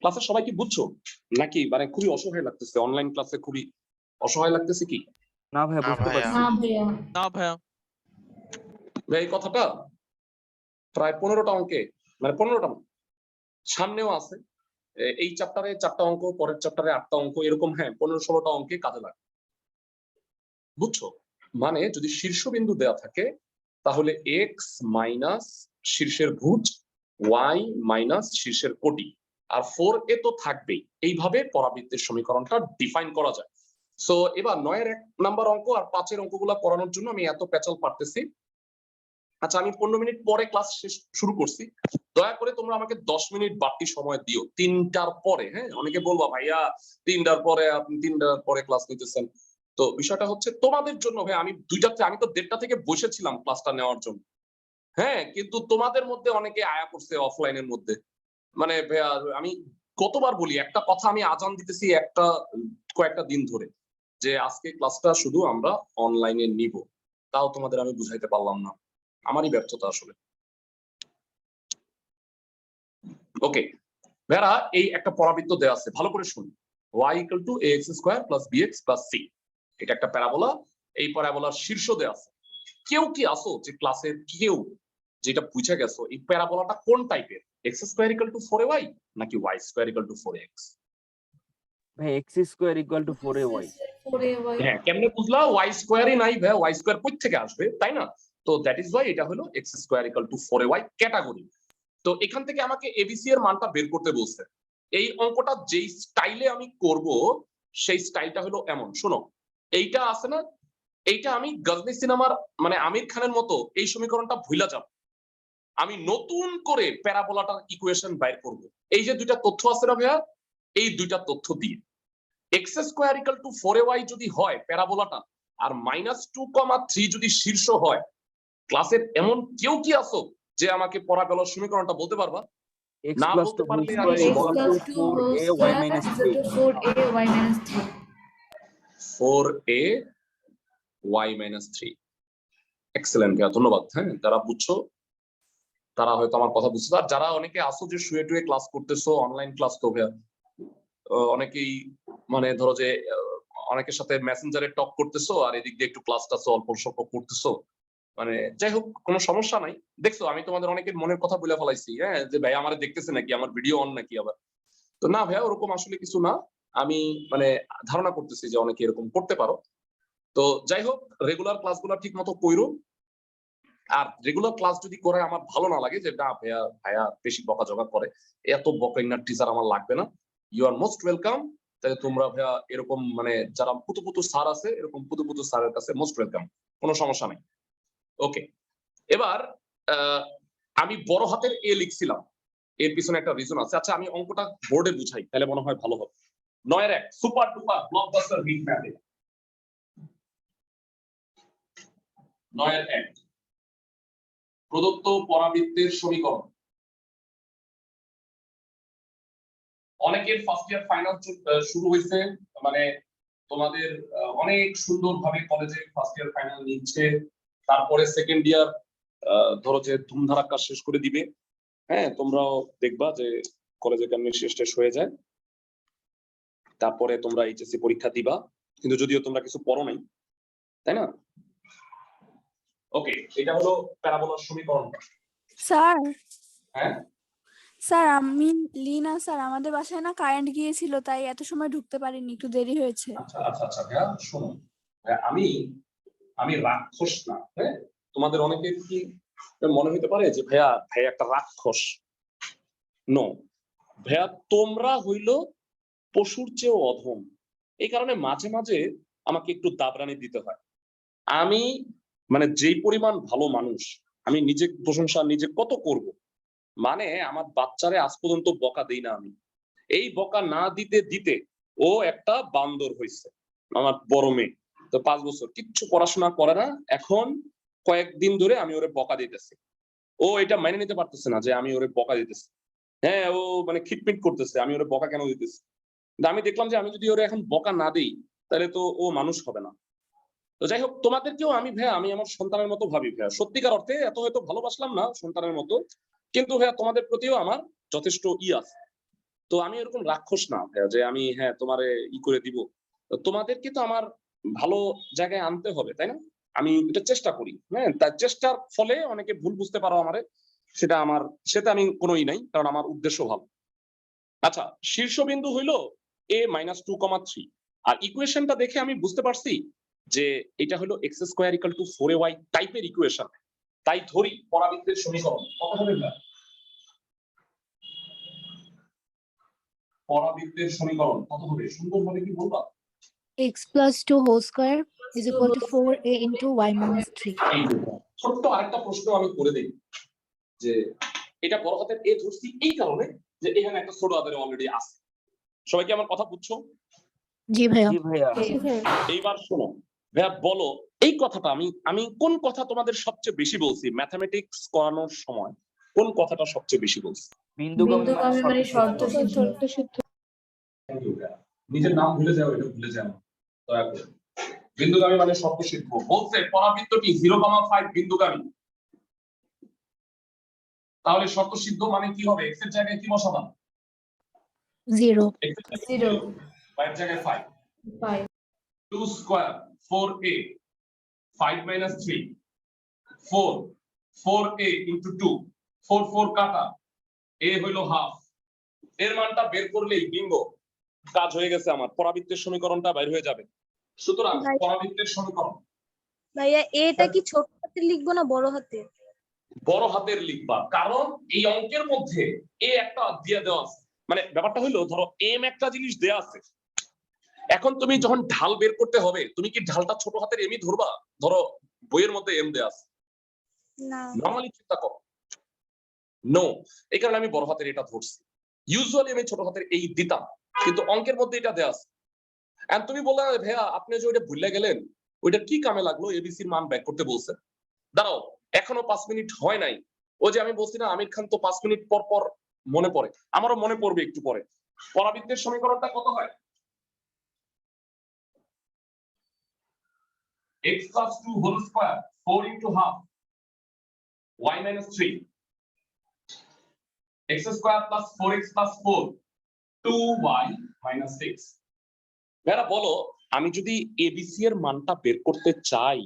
ক্লাসে সবাই কি বুঝছো নাকি মানে খুবই অসহায় লাগতেছে? অনলাইন ক্লাসে খুবই অসহায় লাগতেছে কি? না ভাইয়া, না বুঝতে ভাইয়া। পারছি। না ভাইয়া। না ভাইয়া। ভাই এই কথাটা প্রায় 15টা অঙ্কে, মানে 15টা সামনেও আছে। এই চ্যাপ্টারে 4টা অঙ্ক, পরের চ্যাপ্টারে 8টা অঙ্ক, এরকম হ্যাঁ 15-16টা অঙ্কে কাজে লাগে। বুঝছো? মানে যদি শীর্ষবিন্দু দেওয়া থাকে তাহলে x মাইনাস শীর্ষের ভুজ, y মাইনাস শীর্ষের কোটি, আর 4a তো থাকবেই। এইভাবে পরাবৃত্তের সমীকরণটা ডিফাইন করা যায়। সো এবার 9-এর 1 নাম্বার অঙ্ক আর 5-এর অঙ্কগুলো করানোর জন্য আমি এত পেঁচাল পারতেছি। আচ্ছা, আমি 15 মিনিট পরে ক্লাস শুরু করছি, দয়া করে তোমরা আমাকে 10 মিনিট বাড়তি সময় দিও 3টার পরে। হ্যাঁ, অনেকে বলবা ভাইয়া 3টার পরে, আপনি 3টার পরে ক্লাস নিতেছেন। তো বিষয়টা হচ্ছে তোমাদের জন্য ভাই, আমি 2টাতে, আমি তো 1:30 থেকে বসেছিলাম ক্লাসটা নেওয়ার জন্য। হ্যাঁ, কিন্তু তোমাদের মধ্যে অনেকে আয়া করছে অফলাইনের মধ্যে। মানে ভাইয়া আমি কতবার বলি একটা কথা, আমি আজান দিতেছি একটা কয়েকটা দিন ধরে যে আজকে ক্লাসটা শুধু আমরা অনলাইনে নিব, তাও তোমাদের আমি বুঝাইতে পারলাম না। আমারই ব্যর্থতা আসলে। ওকে, ভাইরা এই একটা পরাবৃত্ত দেওয়া আছে, ভালো করে শুনুন। y = ax² + bx + c, এটা একটা প্যারাবোলা। এই প্যারাবোলার শীর্ষ দেওয়া আছে। কেউ কি আসো যে ক্লাসের কেউ যেটা বুঝে গেছো এই প্যারাবোলাটা কোন টাইপের? x² = 4ay নাকি y² = 4x? ভাই x² = 4ay। 4ay। হ্যাঁ, কেমনে বুঝলা? y² নাই ভাই, y² কই থেকে আসবে, তাই না? তো দ্যাট ইজ ওয়াই এটা হলো x² = 4ay ক্যাটাগরি। তো এখান থেকে আমাকে এবিসি এর মানটা বের করতে বলছে। এই অঙ্কটা যেই স্টাইলে আমি করব সেই স্টাইলটা হলো এমন, শোনো। এইটা আছে না, এইটা আমি গজনী সিনেমার মানে আমির খানের মতো এই সমীকরণটা ভুলা যাব। আমি নতুন করে প্যারাবোলাটার ইকুয়েশন বাইর করব। এই যে দুইটা তথ্য আছে না ভাইয়া, এই দুইটা তথ্য দিয়ে x² = 4ay যদি হয় প্যারাবোলাটা, আর -2, 3 যদি শীর্ষ হয়, ক্লাসের এমন কেউ কি আছো যে আমাকে প্যারাবোলার সমীকরণটা বলতে পারবা? x না + বলতে 2 পারলে whole আমি square x বলার = + 2 whole 4ay square - 3। = 4ay - 3। 4ay - 3। Excellent ভাইয়া, ধন্যবাদ। হ্যাঁ, যারা বুঝছো তারা হয়তো আমার কথা বুঝছো, আর যারা অনেকে আসো যে শুয়ে টুয়ে ক্লাস করতেছো, অনলাইন ক্লাস তো ভাইয়া অনেকেই মানে ধরো যে অনেকের সাথে মেসেঞ্জারে টক করতেছো আর এদিক দিয়ে একটু ক্লাসটা অল্প স্বল্প করতেছো। মানে যাই হোক, কোনো সমস্যা নাই। দেখছো আমি তোমাদের অনেকের মনের কথা বলে ফেলাইছি, হ্যাঁ, যে ভাই আমার দেখতেছে নাকি, আমার ভিডিও অন নাকি আবার। তো না ভাইয়া, ওরকম আসলে কিছু না। আমি মানে ধারণা করতেছি যে অনেকে এরকম করতে পারো। তো যাই হোক রেগুলার ক্লাসগুলো ঠিক মতো কইরো। আর রেগুলার ক্লাস যদি করে আমার ভালো না লাগে যে না ভাইয়া ভাইয়া বেশি বকাঝকা করে, এত বকাইনার টিচার আমার লাগবে না, ইউ আর মোস্ট ওয়েলকাম। তাহলে তোমরা ভাইয়া এরকম মানে যারা পুতু পুতু স্যার আছে এরকম পুতু পুতু স্যারের কাছে মোস্ট ওয়েলকাম, কোনো সমস্যা নেই। ওকে, এবার আমি বড় হাতের এ লিখছিলাম, এর পিছনে একটা রিজন আছে। আচ্ছা আমি অঙ্কটা বোর্ডে বুঝাই তাহলে মনে হয় ভালো হবে। 9-1 সুপার ডুপার ব্লকবাস্টার হিট ম্যাথে 9-1 প্রদত্ত পরাবৃত্তের সমীকরণ। অনেকের ফার্স্ট ইয়ার ফাইনাল শুরু হয়েছে, মানে তোমাদের অনেক সুন্দরভাবে কলেজে ফার্স্ট ইয়ার ফাইনাল নিচ্ছে, তারপরে সেকেন্ড ইয়ার ধরো যে ধুমধারাক্কা শেষ করে দিবে। হ্যাঁ তোমরাও দেখবা যে কলেজে কেমনি শেষ হয়ে যায়, তারপরে তোমরা এইচএসসি পরীক্ষা দিবা, কিন্তু যদিও তোমরা কিছু পড়ো নাই, তাই না? ওকে, এটা হলো প্যারাবোলার সমীকরণ। স্যার হ্যাঁ স্যার আমি লিনা স্যার, আমাদের বাসায় না কারেন্ট গিয়েছিল, তাই এত সময় ঢুকতে পারিনি, একটু দেরি হয়েছে। আচ্ছা আচ্ছা আচ্ছা ভাইয়া শোনো, ভাইয়া, আমি রাক্ষস না। হ্যাঁ তোমাদের অনেকের কি মনে হতে পারে যে ভাইয়া ভাইয়া একটা রাক্ষস। নো ভাইয়া, তোমরা হইলো পশুর চেয়েও অধম, এই কারণে মাঝে মাঝে আমাকে একটু দাবরানি দিতে হয়। আমি মানে যেই পরিমাণ ভালো মানুষ, আমি নিজে প্রশংসা নিজে কত করব, মানে আমার বাচ্চারে আজ পর্যন্ত বকা দেই না আমি। এই বকা না দিতে দিতে ও একটা বান্দর হয়েছে, আমার বড় মেয়ে। তো 5 বছর কিচ্ছু পড়াশোনা করে না, এখন কয়েকদিন ধরে আমি ওরে বকা দিতেছি। ও এটা মেনে নিতে পারতেছে না যে আমি ওরে বকা দিতেছি। হ্যাঁ ও মানে খিটমিট করতেছে আমি ওরে বকা কেন দিতেছি। কিন্তু আমি দেখলাম যে আমি যদি ওরে এখন বকা না দিই তাহলে তো ও মানুষ হবে না। তো যাই হোক, তোমাদেরকেও আমি ভাইয়া আমি আমার সন্তানের মতো ভাবি ভাইয়া, সত্যিকার অর্থে এত হয়তো ভালোবাসলাম না সন্তানের মতো, কিন্তু ভাইয়া তোমাদের প্রতিও আমার যথেষ্ট আছে। তো আমি এরকম রাক্ষস না ভাইয়া যে আমি হ্যাঁ তোমারে করে দিব। তোমাদেরকে তো আমার ভালো জায়গায় আনতে হবে, তাই না? আমি এটা চেষ্টা করি। হ্যাঁ তার চেষ্টার ফলে অনেকে ভুল বুঝতে পারো আমারে, সেটা আমি কোনোই নাই, কারণ আমার উদ্দেশ্য ভালো। আচ্ছা, শীর্ষবিন্দু হইলো a-2,3, আর ইকুয়েশনটা দেখে আমি বুঝতে পারছি যে এটা হলো x² = 4ay টাইপের ইকুয়েশন। তাই ধরি পরাবৃত্তের সমীকরণ কত হবে না? পরাবৃত্তের সমীকরণ কত হবে সুন্দরভাবে কি বলবা? X plus 2 whole square is equal to 4a into y minus 3. ছোট্ট আরেকটা প্রশ্ন আমি করে দেই, যে এটা বড় হাতের এ ধরছি এই কারণে যে এখানে একটা ছোট হাতের অলরেডি আছে। সবাই কি আমার কথা বুঝছো? জি ভাইয়া। জি ভাইয়া। এইবার শোনো ভাইয়া, বলো এই কথাটা আমি কোন কথা তোমাদের সবচেয়ে বেশি বলছি ম্যাথমেটিক্স করানোর সময়, কোন কথাটা সবচেয়ে বেশি বলছি? বিন্দুগামী মানে শর্তসিদ্ধ। Thank you ভাইয়া। নিজের নাম ভুলে যাও, এটা ভুলে যাও দয়া করে। বিন্দুগামী মানে শর্তসিদ্ধ বলছে পরাবৃত্তটি 0,5 বিন্দুগামী, তাহলে শর্তসিদ্ধ মানে কি হবে? x এর জায়গায় কি বসাবা? 0. x এর জায়গায় 0 y এর জায়গায় 5, 5 2 square 4a 5 minus 3 4 4a into 2 4 4 কাটা, a হইলো হাফ, এর মানটা বের করলেই বিঙ্গো কাজ হয়ে গেছে, আমার পরাবৃত্তের সমীকরণটা বের হয়ে যাবে। সুতরাং পরাবৃত্তের সমীকরণ ভাইয়া এটা কি ছোট হাতে লিখবো না বড় হাতে? বড় হাতের লিখবা, কারণ এই অঙ্কের মধ্যে এ একটা দিয়ে দেওয়া আছে। মানে ব্যাপারটা হইলো ধরো এম একটা জিনিস দেয়া আছে, এখন তুমি যখন ঢাল বের করতে হবে তুমি কি ঢালটা ছোট হাতের এমই ধরবা? ধরো বইয়ের মধ্যে এম দেয়া আছে, না নরমালি চিন্তা করো, নো, এই কারণে আমি বড় হাতের এটা ধরছি। ইউজুয়ালি আমি ছোট হাতের এই দিতাম, কিন্তু অঙ্কের মধ্যে এটা দেয়া আছে। এন্ড তুমি বললে ভাইয়া আপনি যে ওইটা ভুলে গেলেন, ওইটা কি কামে লাগলো? এবিসির মান ব্যাক করতে বলছে। দাঁড়াও, এখনো 5 মিনিট হয় নাই। ওই যে আমি বলছি না আমির খান তো 5 মিনিট পর পর মনে পড়ে, আমারও মনে পড়বে একটু পরে। পরাবৃত্তের সমীকরণটা কত হয়? x plus 2 whole square 4 into half y minus 3 x square plus 4x plus 4 2y minus 6। এরা বলো আমি যদি এবিসি এর মানটা বের করতে চাই,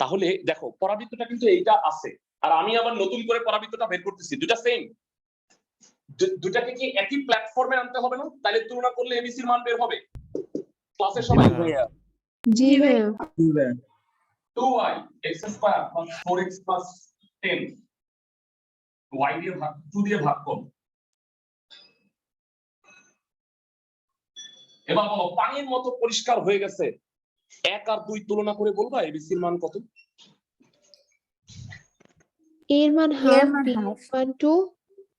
তাহলে দেখো পরাবৃত্তটা কিন্তু এইটা আছে, আর আমি আবার নতুন করে পরাবৃত্তটা বের করতেছি, দুটা সেম, দুটাকে কি একই প্ল্যাটফর্মে আনতে হবে না? তাহলে তুলনা করলে এবিসির মান বের হবে। ক্লাসে সবাই ভাইয়া জি ভাইয়া 2y x square plus 4x plus 10 y দিয়ে ভাগ 2 দিয়ে ভাগ করো। এবার বলো পানির মতো পরিষ্কার হয়ে গেছে, 1 আর 2 তুলনা করে বলবা এবিসি এর মান কত? A এর মান হাফ, B এর মান 2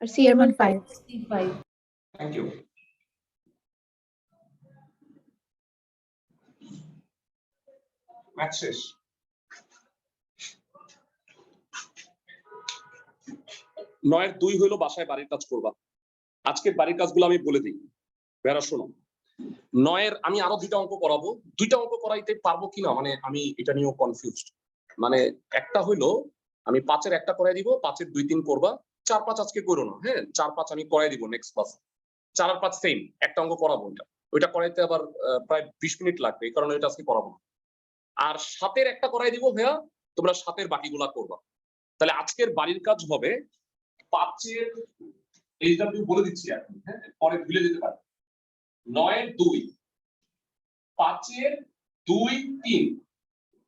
আর C এর মান 5। Thank you. ম্যাথ শেষ। নয়ের 2 হইলো বাসায় বাড়ির কাজ করবা। আজকের বাড়ির কাজগুলো আমি বলে দিই, বেরা শোনো। নয়ের আমি আরো 2টা অঙ্ক করাবো, 2টা অঙ্ক করাইতে পারবো কিনা মানে আমি এটা নিয়েও কনফিউজড। মানে একটা হইলো আমি 5-এর একটা করাই দিব, 5-এর 2-3 করবা, 4-5 আজকে করো না, হ্যাঁ 4-5 আমি করাই দিব নেক্সট ক্লাস। 4 আর 5 সেম, একটা অঙ্ক করাবো ওইটা করাইতে আবার প্রায় 20 মিনিট লাগবে, এই কারণে এটা আজকে করাবো না। আর 7-এর একটা করাই দিব ভাইয়া, তোমরা 7-এর বাকিগুলা করবা। তাহলে আজকের বাড়ির কাজ হবে 5-এর এইটা আমি বলে দিচ্ছি এখন, হ্যাঁ পরে ভুলে যেতে পারে। 9-এর 2, 5-এর 2, 3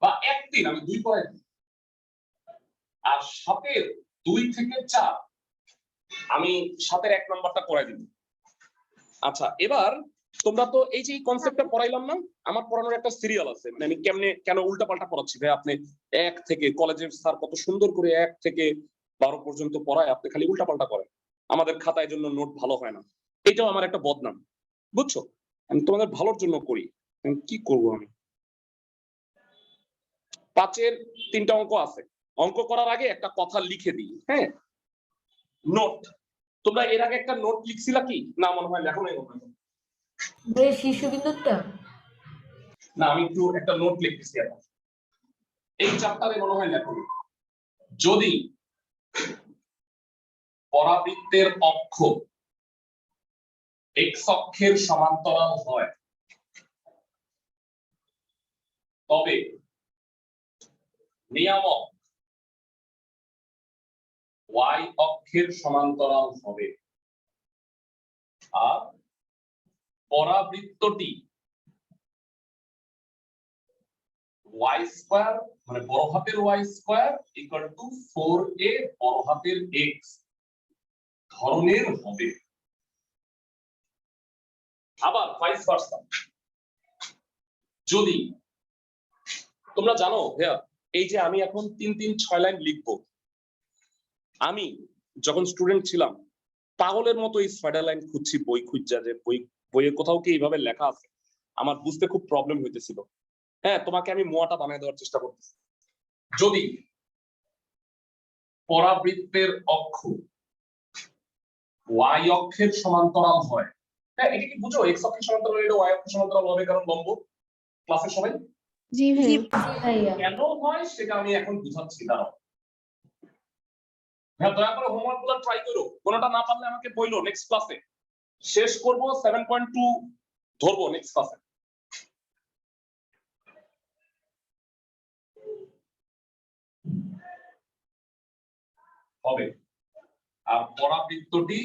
বা 1, 3 আমি 2 করাই দিই। আর 7-এর 2 থেকে 4 আমি 7-এর 1 নাম্বারটা করাই দিব। আচ্ছা এবার তোমরা তো এই যে এই কনসেপ্টটা পড়াইলাম না, আমার পড়ানোর একটা সিরিয়াল আছে, মানে আমি কেন উল্টাপাল্টা পড়াচ্ছি ভাই। আপনি 1 থেকে কলেজের স্যার কত সুন্দর করে 1 থেকে 12 পর্যন্ত পড়ায়, আপনি খালি উল্টাপাল্টা করেন, আমাদের খাতায় জন্য নোট ভালো হয় না। এটাও আমার একটা বদনাম, বুঝছো? আমি তোমাদের ভালোর জন্য করি, কি করব আমি। 5-এর 3টা অঙ্ক আছে, অঙ্ক করার আগে একটা কথা লিখে দিই, হ্যাঁ নোট। তোমরা এর আগে একটা নোট লিখছিলা কি না? মনে হয় লেখো নাই। শীর্ষবিন্দুটা না আমি একটু একটা নোট লিখতেছি এখন, এই চ্যাপ্টারে মনে হয় লেখো। যদি পরাবৃত্তের অক্ষ x অক্ষের সমান্তরাল হয় তবে নিয়ামক y অক্ষের সমান্তরাল হবে, আর পরাবৃত্তটি y স্কয়ার মানে বড় হাতের y square equal two 4a বড় হাতের x ধরনের হবে। আবার ভাইস ভার্সা, যদি তোমরা জানো ভাইয়া এই যে আমি এখন 3-3-6 লাইন লিখবো, আমি যখন স্টুডেন্ট ছিলাম পাগলের মতো এই 6টা লাইন খুঁজছি বই খুঁজা, যে বইয়ে কোথাও কি এইভাবে লেখা আছে, আমার বুঝতে খুব প্রবলেম হইতেছিল। হ্যাঁ তোমাকে আমি মোয়াটা বানিয়ে দেওয়ার চেষ্টা করতেছি। যদি পরাবৃত্তের অক্ষ y অক্ষের সমান্তরাল হয়, হ্যাঁ এটা কি বুঝো? x অক্ষের সমান্তরাল হলে y অক্ষের সমান্তরাল হবে, কারণ লম্ব। ক্লাসের সবাই জি ভাইয়া কেন হয় সেটা আমি এখন বুঝাচ্ছি, দাঁড়াও। হ্যাঁ দয়া করে হোমওয়ার্ক গুলো ট্রাই করো, কোনোটা না পারলে আমাকে বইলো, নেক্সট ক্লাসে শেষ করব 7.2 ধরবো নেক্সট ক্লাসে। হবে আর পরাবৃত্তটি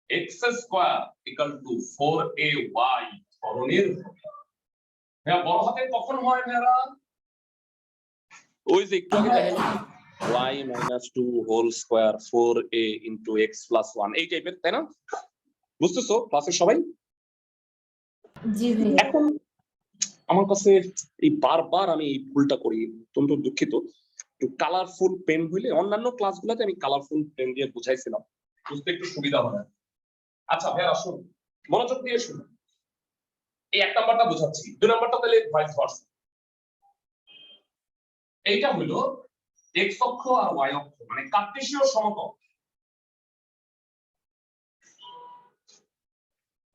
x square equal to 4ay ধরনের হবে। হ্যাঁ বড় হাতে কখন হয় মেয়েরা? ওই যে একটু আগে দেখাইলাম y - 2 whole square 4a into x plus 1 এই টাইপের, তাই না? বুঝতেছো ক্লাসের সবাই? জি ভাইয়া। এখন আমার কাছে এই বারবার আমি এই ভুলটা করি, অত্যন্ত দুঃখিত। একটু কালারফুল পেন হইলে, অন্যান্য ক্লাসগুলোতে আমি কালারফুল পেন দিয়ে বুঝাইছিলাম, বুঝতে একটু সুবিধা হয়। আচ্ছা ভাইয়া আসুন মনোযোগ দিয়ে শুনুন, এই 1 নাম্বারটা বোঝাচ্ছি, 2 নাম্বারটা তাহলে ভাইস ভার্সা। এইটা হলো x অক্ষ আর y অক্ষ মানে কার্টেসীয় সমতল।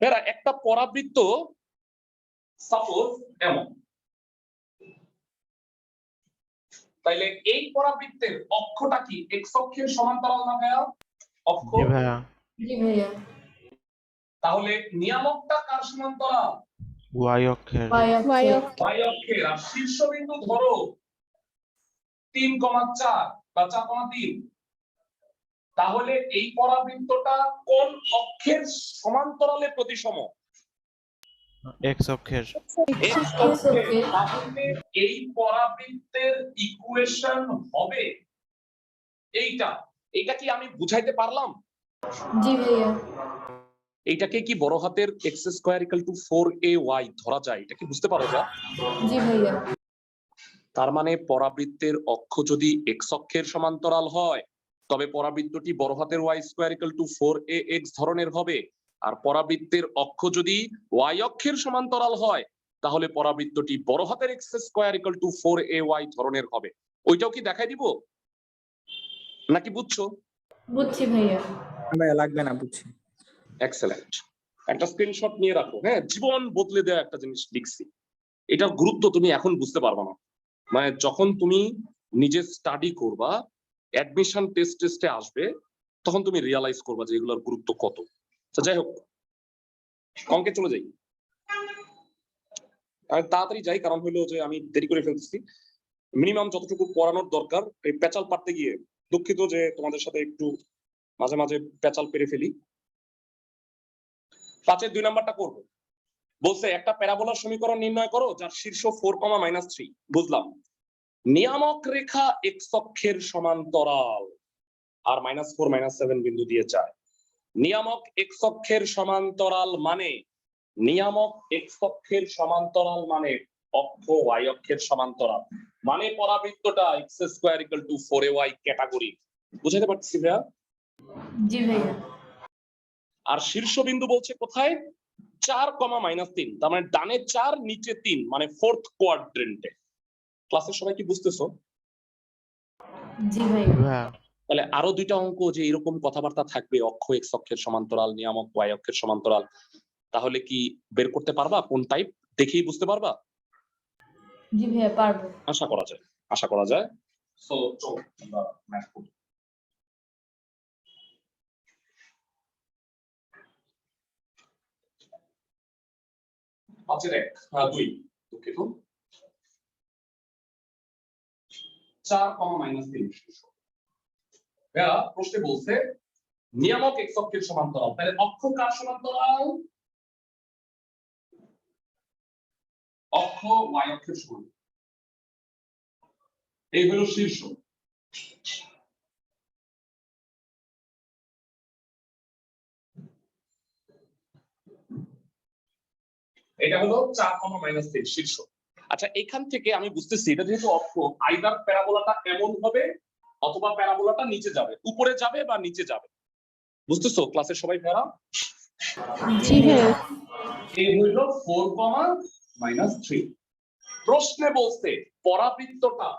এরা একটা পরাবৃত্ত সাপোজ এমন, তাইলে এই পরাবৃত্তের অক্ষটা কি x অক্ষের সমান্তরাল না ভাইয়া? অক্ষ। জি ভাইয়া। জি ভাইয়া। তাহলে নিয়ামকটা কার সমান্তরাল? y অক্ষের। y অক্ষের। আর শীর্ষবিন্দু ধরো 3,4 বা 4,3, তাহলে এই পরাবৃত্তটা কোন অক্ষের সমান্তরালে প্রতিসম? এক্স অক্ষের X অক্ষে। তাহলে এই পরাবৃত্তের ইকুয়েশন হবে এইটা। এটা কি আমি বুঝাইতে পারলাম? জি ভাইয়া। এইটাকে কি বড় হাতের x² = 4ay ধরা যায়? এটা কি বুঝতে পারো যা? জি ভাইয়া। তার মানে পরাবৃত্তের অক্ষ যদি x অক্ষের সমান্তরাল হয় তবে পরাবৃত্তটি বড় হাতের y² = 4ax ধরনের হবে। আর পরাবৃত্তের অক্ষ যদি y অক্ষের সমান্তরাল হয় তাহলে পরাবৃত্তটি বড় হাতের x² = 4ay ধরনের হবে। ওইটাও কি দেখাই দিব নাকি বুঝছো? বুঝছি ভাইয়া। ভাইয়া লাগবে না, বুঝছি। এক্সেলেন্ট। একটা স্ক্রিনশট নিয়ে রাখো। হ্যাঁ, জীবন বদলে দেওয়া একটা জিনিস লিখছি। এটার গুরুত্ব তুমি এখন বুঝতে পারবে না, মানে যখন তুমি নিজে স্টাডি করবা, অ্যাডমিশন টেস্টে আসবে, তখন তুমি রিয়ালাইজ করবা যে এগুলোর গুরুত্ব কত। তো যাই হোক, অঙ্কে চলে যাই। আমি তাড়াতাড়ি যাই, কারণ হলো যে আমি দেরি করে ফেলতেছি। মিনিমাম যতটুকু পড়ানোর দরকার এই পেঁচাল পারতে গিয়ে দুঃখিত যে তোমাদের সাথে একটু মাঝে মাঝে পেঁচাল পেরে ফেলি। 5-এর 2 নাম্বারটা করবো। বলছে একটা প্যারাবোলার সমীকরণ নির্ণয় করো যার শীর্ষ 4, বুঝলাম। নিয়ামক রেখা x অক্ষের সমান্তরাল আর -4, -7 বিন্দু দিয়ে যায়। নিয়ামক x অক্ষের সমান্তরাল মানে অক্ষ y অক্ষের সমান্তরাল মানে পরাবৃত্তটা x² = 4ay ক্যাটাগরি। বুঝাতে পারছি ভাইয়া? জি ভাইয়া। আর শীর্ষবিন্দু বলছে কোথায়? 4, -3, তার মানে ডানে 4 নিচে 3, মানে 4th কোয়াড্রেন্টে। ক্লাসের সবাই কি বুঝতেছো? জি ভাইয়া। তাহলে আরো 2টা অঙ্ক যে এরকম কথাবার্তা থাকবে, অক্ষ x অক্ষের সমান্তরাল, নিয়ামক y অক্ষের সমান্তরাল, তাহলে কি বের করতে পারবা কোন টাইপ? দেখেই বুঝতে পারবা? জি ভাইয়া পারবো। আশা করা যায়। সো চলো আমরা ম্যাথ করি। 5-এর 1, 2, দুঃখিত। 4, -3। ভাইয়া প্রশ্নে বলছে নিয়ামক x অক্ষের সমান্তরাল, তাহলে অক্ষ কার সমান্তরাল? অক্ষ y অক্ষের সমান্তরাল। এই হলো শীর্ষ। এটা হলো 4, -3 শীর্ষ। আচ্ছা, এখান থেকে আমি বুঝতেছি এটা যেহেতু অক্ষ, আইদার প্যারাবোলাটা এমন হবে অথবা প্যারাবোলাটা নিচে যাবে, উপরে যাবে বা নিচে যাবে। বুঝতেছো ক্লাসের সবাই ভাইরা? জি ভাইয়া। এই হইল 4, প্রশ্নে বলছে পরাবৃত্তটা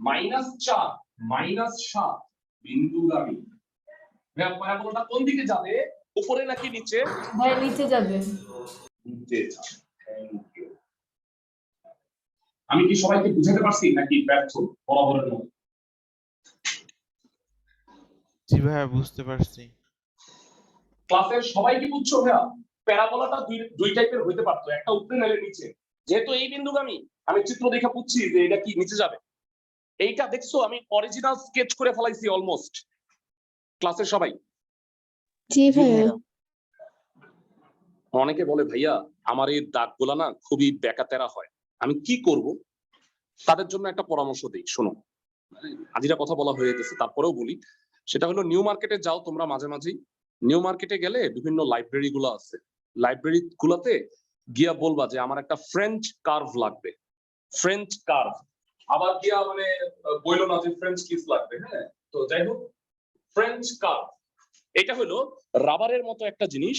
-4, -7 বিন্দুগামী। প্যারাবোলাটা কোন দিকে যাবে, উপরে নাকি নিচে? ভাইয়া নিচে যাবে। নিচে যাবে। আমি কি সবাইকে বুঝাতে পারছি নাকি ব্যর্থ বরাবরের মতো? জি ভাইয়া বুঝতে পারছি। ক্লাসের সবাই কি বুঝছো ভাইয়া? প্যারাবোলাটা দুই টাইপের হইতে পারতো, একটা উপরে নালে নিচে। যেহেতু এই বিন্দুগামী, আমি চিত্র দেখে বুঝছি যে এটা কি নিচে যাবে। এইটা দেখছো আমি অরিজিনাল স্কেচ করে ফেলাইছি অলমোস্ট। ক্লাসের সবাই? জি ভাইয়া। অনেকে বলে ভাইয়া আমার এই দাগগুলা না খুবই বেকাতেরা হয়, আমি কি করব? তাদের জন্য একটা পরামর্শ দিই, শোনো। আজিরা কথা বলা হয়ে গেছে, তারপরেও বলি। সেটা হলো নিউ মার্কেটে যাও তোমরা মাঝে মাঝেই। নিউ মার্কেটে গেলে বিভিন্ন লাইব্রেরি গুলো আছে, লাইব্রেরি গুলোতে গিয়া বলবা যে আমার একটা ফ্রেঞ্চ কার্ভ লাগবে, ফ্রেঞ্চ কার্ভ। আবার গিয়া মানে বইলো না যে ফ্রেঞ্চ কিস লাগবে। হ্যাঁ, তো যাই হোক, ফ্রেঞ্চ কার্ভ এটা হলো রাবারের মতো একটা জিনিস,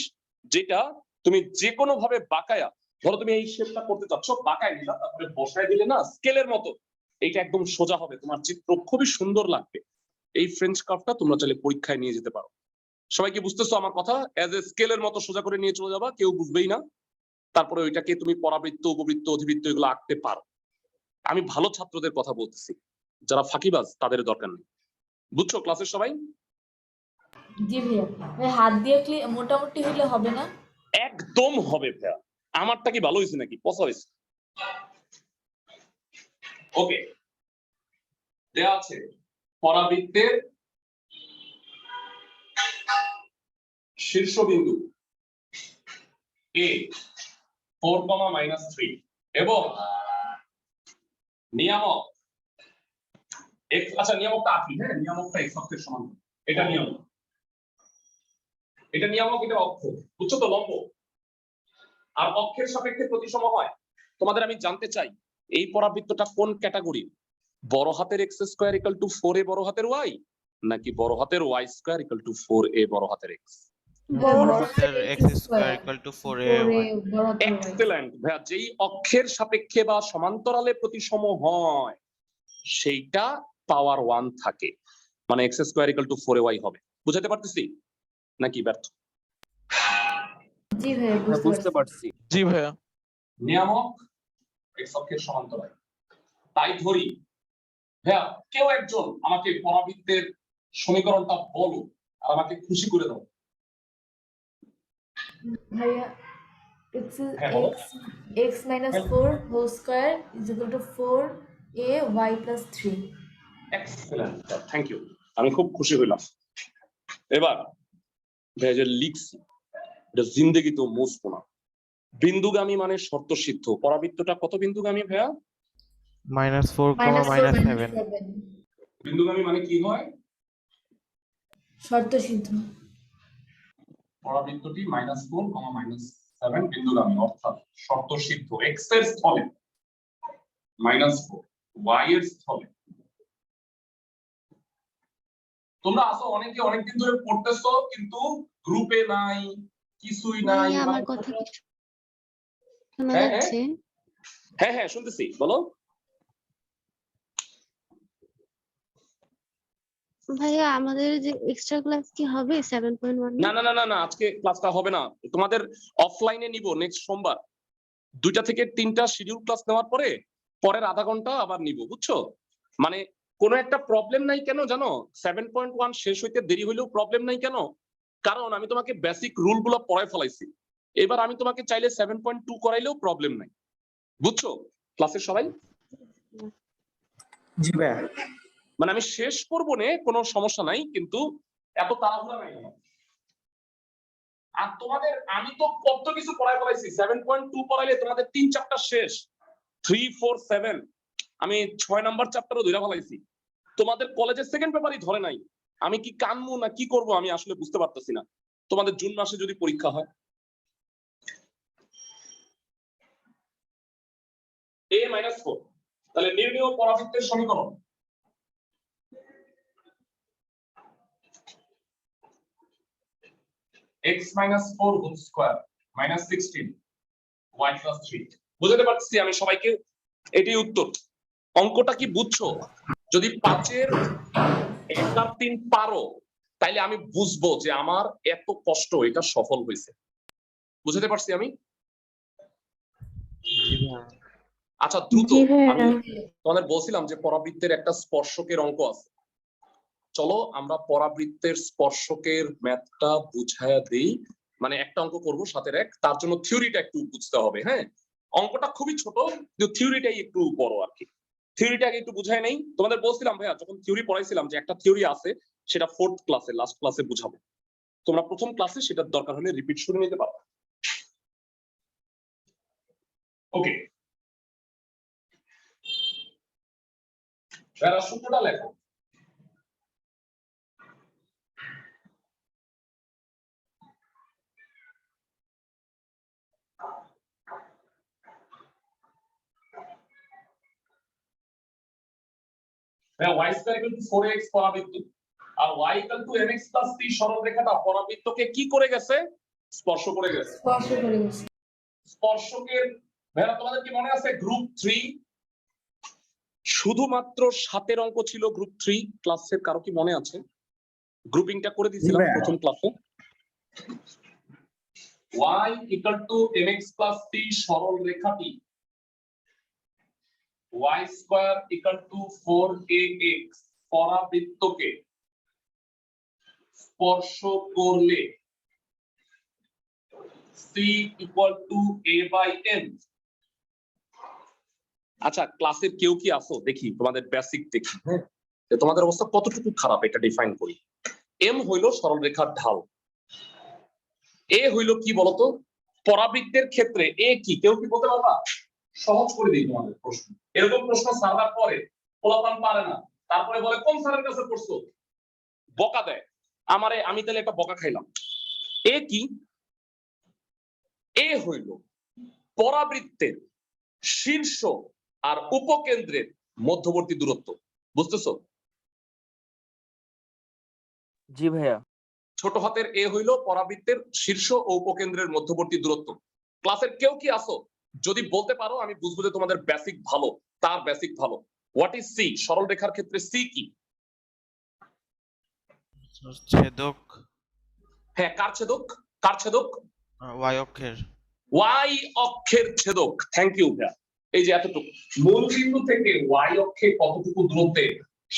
যেটা তুমি যে কোনো ভাবে বাঁকায়া, ধরো তুমি এই শেপটা করতে চাচ্ছ, বাঁকায় দিলা, তারপরে বসায় দিলে না স্কেলের মতো এইটা একদম সোজা হবে, তোমার চিত্র খুবই সুন্দর লাগবে। এই ফ্রেঞ্চ কার্ভটা তোমরা চাইলে পরীক্ষায় নিয়ে যেতে পারো। সবাই কি বুঝতেছো আমার কথা? এজ এ স্কেলের মতো সোজা করে নিয়ে চলে যাবা, কেউ বুঝবেই না। তারপরে ওইটাকে তুমি পরাবৃত্ত, উপবৃত্ত, অধিবৃত্ত এগুলো আঁকতে পারো। আমি ভালো ছাত্রদের কথা বলতেছি, যারা ফাঁকিবাজ তাদের দরকার নেই। বুঝছো ক্লাসের সবাই? জি ভাইয়া। ভাই হাত দিয়ে মোটামুটি হইলে হবে না? একদম হবে ভাইয়া। আমারটা কি ভালো হয়েছে নাকি পচা হয়েছে? ওকে, দেয়া আছে পরাবৃত্তের শীর্ষবিন্দু এ 4, -3 এবং নিয়ামক x, আচ্ছা নিয়ামকটা কি? হ্যাঁ, নিয়ামকটা x অক্ষের সমান, এটা নিয়ামক, এটা নিয়ামক, এটা অক্ষ, বুঝছো তো? লম্ব আর অক্ষের সাপেক্ষে প্রতিসম হয়। তোমাদের আমি জানতে চাই এই পরাবৃত্তটা কোন ক্যাটাগরি, বড় হাতের x square equal two 4a বড় হাতের y, নাকি বড় হাতের y square equal two 4a বড় হাতের x? বড় হাতের x square equal two 4a excellent ভাইয়া, যেই অক্ষের সাপেক্ষে বা সমান্তরালে প্রতিসম হয় সেইটা পাওয়ার 1 থাকে, মানে x square equal to 4ay হবে। বুঝাতে পারতেছি নাকি ব্যর্থ? জি ভাইয়া বুঝতে পারছি। জি ভাইয়া। নিয়ামক x অক্ষের সমান্তরাল, তাই ধরি ভাইয়া কেউ একজন আমাকে পরাবৃত্তের সমীকরণটা বলো আর আমাকে খুশি করে দাও। ভাইয়া x হ্যাঁ, বলো। x minus 4 whole square is equal to 4a y plus 3. Excellent, thank you, আমি খুব খুশি হইলাম। এবার ভাইয়া যে লিখছি এটা জিন্দেগি তো মুছবো না। বিন্দুগামী মানে শর্ত সিদ্ধ, পরাবৃত্তটা কত বিন্দুগামী ভাইয়া? -4, Minus 4 -7 minus 7. বিন্দুগামী মানে কি হয়? শর্ত সিদ্ধ। পরাবৃত্তটি -4, -7 বিন্দুগামী, অর্থাৎ শর্ত সিদ্ধ। x এর স্থলে -4, y এর স্থলে। তোমরা আসো অনেকে অনেকদিন ধরে পড়তেছো কিন্তু গ্রুপে নাই, কিছুই নাই। ভাইয়া আমার কথা কি শোনা হ্যাঁ, যাচ্ছে? হ্যাঁ হ্যাঁ শুনতেছি, বলো। ভাইয়া আমাদের যে এক্সট্রা ক্লাস কি হবে 7.1? না না না না না, আজকে ক্লাসটা হবে না, তোমাদের অফলাইনে নিব নেক্সট সোমবার 2টা থেকে 3টা শিডিউল ক্লাস নেওয়ার পরে পরের আধা ঘন্টা আবার নিব, বুঝছো? মানে কোনো একটা প্রবলেম নাই কেন জানো, 7.1 শেষ হইতে দেরি হইলেও প্রবলেম নাই কেন, কারণ আমি তোমাকে বেসিক রুল গুলো পড়ায় ফেলাইছি। এবার আমি তোমাকে চাইলে 7.2 করাইলেও প্রবলেম নাই, বুঝছো ক্লাসের সবাই? জি ভাইয়া। মানে আমি শেষ করবো না, কোনো সমস্যা নাই, কিন্তু এত তাড়াহুড়া নাই আমার। আর তোমাদের আমি তো কত কিছু পড়ায় ফেলাইছি, 7.2 পড়াইলে তোমাদের 3 চ্যাপ্টার শেষ, 3, 4, 7 আমি 6 নাম্বার চ্যাপ্টারও ধরে ফেলাইছি। তোমাদের কলেজের সেকেন্ড পেপারই ধরে নাই। আমি কি কানমু না কি করব আমি আসলে বুঝতে পারতেছি না। তোমাদের জুন মাসে যদি পরীক্ষা হয়, a-4, তাহলে নির্ণয় পরাবৃত্তের সমীকরণ। x - 4 whole square -16 y + 3। বুঝতে পারছি আমি সবাইকে, এটাই উত্তর। অঙ্কটা কি বুঝছো? যদি 5-এর 1 আর 3 পারো তাইলে আমি বুঝবো যে আমার এত কষ্ট এটা সফল হয়েছে। বুঝতে পারছি আমি? আচ্ছা দ্রুত, জি ভাইয়া। আমি তোমাদের বলছিলাম যে পরাবৃত্তের একটা স্পর্শকের অঙ্ক আছে, চলো আমরা পরাবৃত্তের স্পর্শকের ম্যাথটা বুঝায়া দেই। মানে একটা অঙ্ক করব 7-এর 1, তার জন্য থিওরিটা একটু বুঝতে হবে। হ্যাঁ, অঙ্কটা খুবই ছোট কিন্তু থিওরিটাই একটু বড় আর কি। থিওরিটা আগে একটু বুঝায় নেই। তোমাদের বলছিলাম ভাইয়া যখন থিওরি পড়াইছিলাম যে একটা থিওরি আছে, সেটা 4th ক্লাসে, লাস্ট ক্লাসে বুঝাবো। তোমরা প্রথম ক্লাসে সেটার দরকার হলে রিপিট শুনে নিতে পারো। ওকে, ভাইয়া সূত্রটা লেখো। y = 4x পরাবৃত্ত আর y = mx + c সরল রেখাটা পরাবৃত্তকে কি করে গেছে? স্পর্শ করে গেছে। স্পর্শ করে গেছে। স্পর্শকের ভাইয়া তোমাদের কি মনে আছে গ্রুপ 3 শুধুমাত্র 7-এর অঙ্ক ছিল গ্রুপ 3 ক্লাসের, কারো কি মনে আছে? গ্রুপিংটা করে দিয়েছিলাম প্রথম ক্লাসে। y = mx + c সরল রেখাটি y² = 4ax পরাবৃত্তকে স্পর্শ করলে c = a/m। আচ্ছা ক্লাসের কেউ কি আসো দেখি, তোমাদের বেসিক দেখি। হ্যাঁ, তোমাদের অবস্থা কতটুকু খারাপ এটা ডিফাইন করি। m হইল সরল রেখার ঢাল, a হইল কি বলতো? পরাবৃত্তের ক্ষেত্রে এ কি কেউ কি বলতে পারবা? সহজ করে দিই তোমাদের প্রশ্ন। এরকম প্রশ্ন সার্ভার করে পোলাপান পারে না, তারপরে বলে কোন স্যারের কাছে পড়ছো, বকা দেয় আমারে, আমি তাহলে একটা বকা খাইলাম। এ কি? এ হইল পরাবৃত্তের শীর্ষ আর উপকেন্দ্রের মধ্যবর্তী দূরত্ব। বুঝতেছো? জি ভাইয়া। ছোট হাতের এ হইল পরাবৃত্তের শীর্ষ ও উপকেন্দ্রের মধ্যবর্তী দূরত্ব। ক্লাসের কেউ কি আসো? যদি বলতে পারো আমি বুঝবো যে তোমাদের বেসিক ভালো, তার বেসিক ভালো। What is C? সরল রেখার ক্ষেত্রে সি কি? ছেদক হ্যাঁ, কার ছেদক? কার ছেদক? ওয়াই অক্ষের। ওয়াই অক্ষের ছেদক। থ্যাংক ইউ ভাইয়া। এই যে এতটুকু মূল বিন্দু থেকে ওয়াই অক্ষে কতটুকু দূরত্বে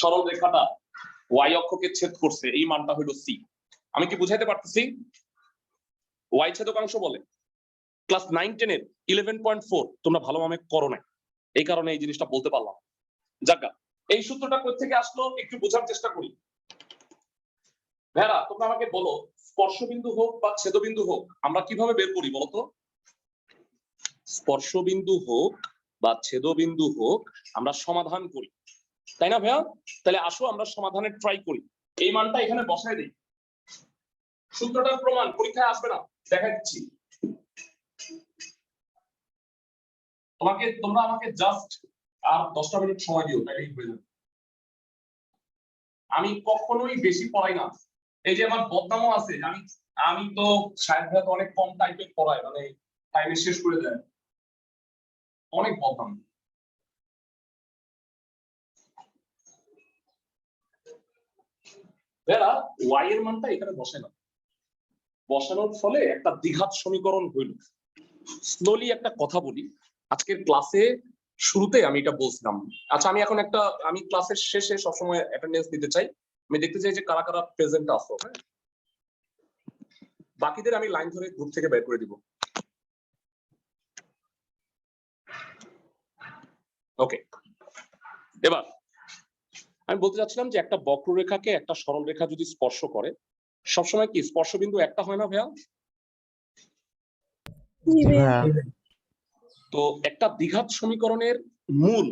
সরল রেখাটা ওয়াই অক্ষকে ছেদ করছে, এই মানটা হলো সি। আমি কি বুঝাইতে পারতেছি? ওয়াই ছেদকাংশ বলে ক্লাস 9-10 এর 11.4 তোমরা ভালোভাবে করো না, এই কারণে এই জিনিসটা বলতে পারলাম। যাজ্ঞা, এই সূত্রটা কোথা থেকে আসলো একটু বোঝার চেষ্টা করি। ভাইরা তোমরা আমাকে বলো, স্পর্শবিন্দু হোক বা ছেদবিন্দু হোক আমরা কিভাবে বের করি বলো তো? স্পর্শবিন্দু হোক বা ছেদবিন্দু হোক আমরা সমাধান করি, তাই না ভাইয়া? তাহলে আসো আমরা সমাধানের ট্রাই করি। এই মানটা এখানে বসায় দিই। সূত্রটার প্রমাণ পরীক্ষায় আসবে না, দেখা দিচ্ছি তোমরা আমাকে জাস্ট আর 10টা মিনিট সময় দিও, তাইলেই হয়ে যাবে। আমি কখনোই বেশি পড়াই না। এই যে আমার বদনামও আছে, আমি তো সাহেব ভাই তো অনেক কম টাইপে পড়ায়, মানে টাইমে শেষ করে দেয়, অনেক বদনাম। এরা ওয়াই এর মানটা এখানে বসে না, বসানোর ফলে একটা দ্বিঘাত সমীকরণ হইল। স্লোলি একটা কথা বলি, আজকের ক্লাসে শুরুতে আমি এটা বলছিলাম। আচ্ছা আমি ক্লাসের শেষে সবসময় অ্যাটেন্ডেন্স দিতে চাই, আমি দেখতে চাই যে কারা কারা প্রেজেন্ট আছো। হ্যাঁ, বাকিদের আমি লাইন ধরে গ্রুপ থেকে বের করে দিব। ওকে, এবার আমি বলতে চাচ্ছিলাম যে একটা বক্ররেখাকে একটা সরল রেখা যদি স্পর্শ করে সবসময় কি স্পর্শবিন্দু একটা হয় না ভাইয়া? তো একটা দ্বিঘাত সমীকরণের মূল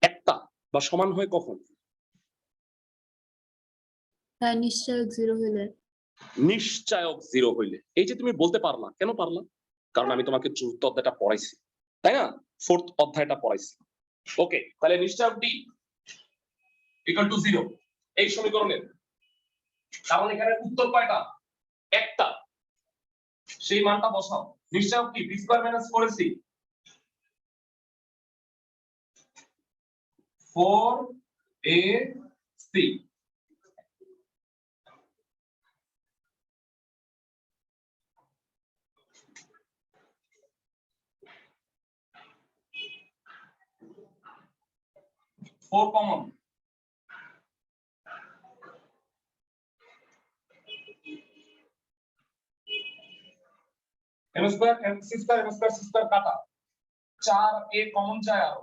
একটা বা সমান হয় কখন? নিশ্চয়ক 0 হলে। নিশ্চয়ক 0 হইলে। এই যে তুমি বলতে পারলা, কেন পারলা? কারণ আমি তোমাকে চতুর্থ অধ্যায়টা পড়াইছি, তাই না? ফোর্থ অধ্যায়টা পড়াইছি। ওকে, তাহলে নিশ্চয়ক ডি ইকুয়াল টু 0 এই সমীকরণের। কারণ এখানে উত্তর কয়টা? একটা। সেই মানটা বসাও। নিশ্চয়ক কি B square minus 4ac 4ac। Four common, M square M C square M square C square কাটা, 4a কমন যায় আরো,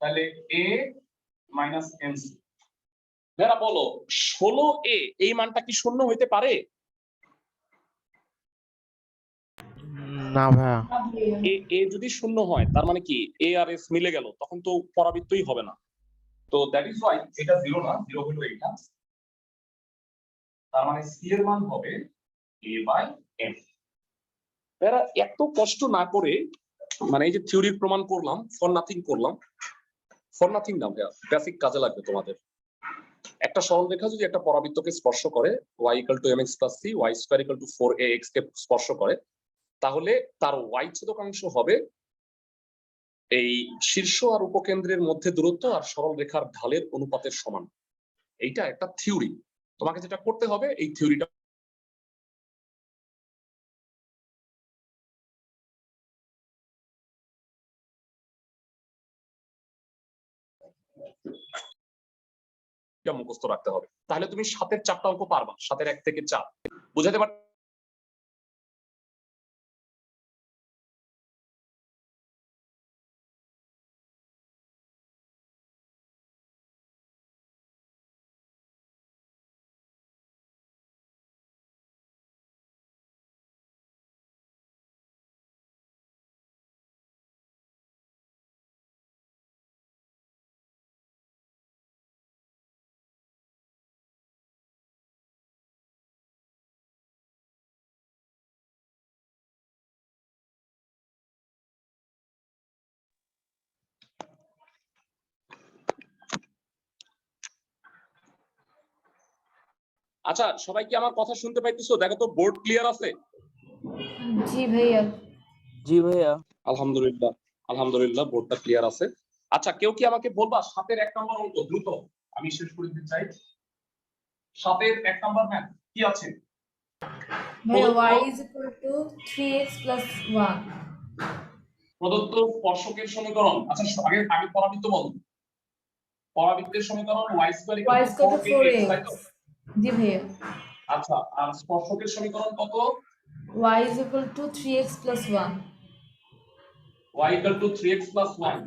তাহলে a মাইনাস এম সি। যারা বলো 16a এই মানটা কি শূন্য হইতে পারে? না ভাইয়া। এ যদি শূন্য হয় তার মানে কি এ আর এস মিলে গেল, তখন তো পরাবৃত্তই হবে না। তো দ্যাট ইজ ওয়াই এটা 0 না, 0 হলো এটা। তার মানে সি এর মান হবে a বাই এম। এরা এত কষ্ট না করে, মানে এই যে থিওরির প্রমাণ করলাম, ফর নাথিং করলাম। ফর নাথিং না ভাইয়া, বেসিক কাজে লাগবে তোমাদের। একটা সরল রেখা যদি একটা পরাবৃত্তকে স্পর্শ করে y equal to mx plus c, y square equal to 4ax কে স্পর্শ করে, তাহলে তার y ছেদকাংশ হবে এই শীর্ষ আর উপকেন্দ্রের মধ্যে দূরত্ব আর সরল রেখার ঢালের অনুপাতের সমান। এইটা একটা থিওরি, তোমাকে যেটা করতে হবে এই থিওরিটা মুখস্থ রাখতে হবে, তাহলে তুমি 7-এর 4টা অঙ্ক পারবা, 7-এর 1 থেকে 4 বুঝাতে পার। আচ্ছা, সবাই কি আমার কথা শুনতে পাইতেছো? দেখো তো বোর্ড ক্লিয়ার আছে? জি ভাইয়া। জি ভাইয়া। আলহামদুলিল্লাহ, আলহামদুলিল্লাহ বোর্ডটা ক্লিয়ার আছে। আচ্ছা, কেউ কি আমাকে বলবা 7 এর 1 নম্বর অঙ্ক দ্রুত আমি শেষ করে দিতে চাই। 7 এর 1 নম্বর ম্যাথ কি আছে? ভাইয়া প্রদত্ত- y is equal to 3x plus 1. প্রদত্ত স্পর্শকের সমীকরণ। আচ্ছা, আগে আগে পরাবৃত্ত বল। পরাবৃত্তের সমীকরণ y square y is equal to 4ax, 4x. তাই তো? জি ভাইয়া। আচ্ছা, আর স্পর্শকের সমীকরণ কত? y is equal to 3x plus 1. y equal to 3x plus 1।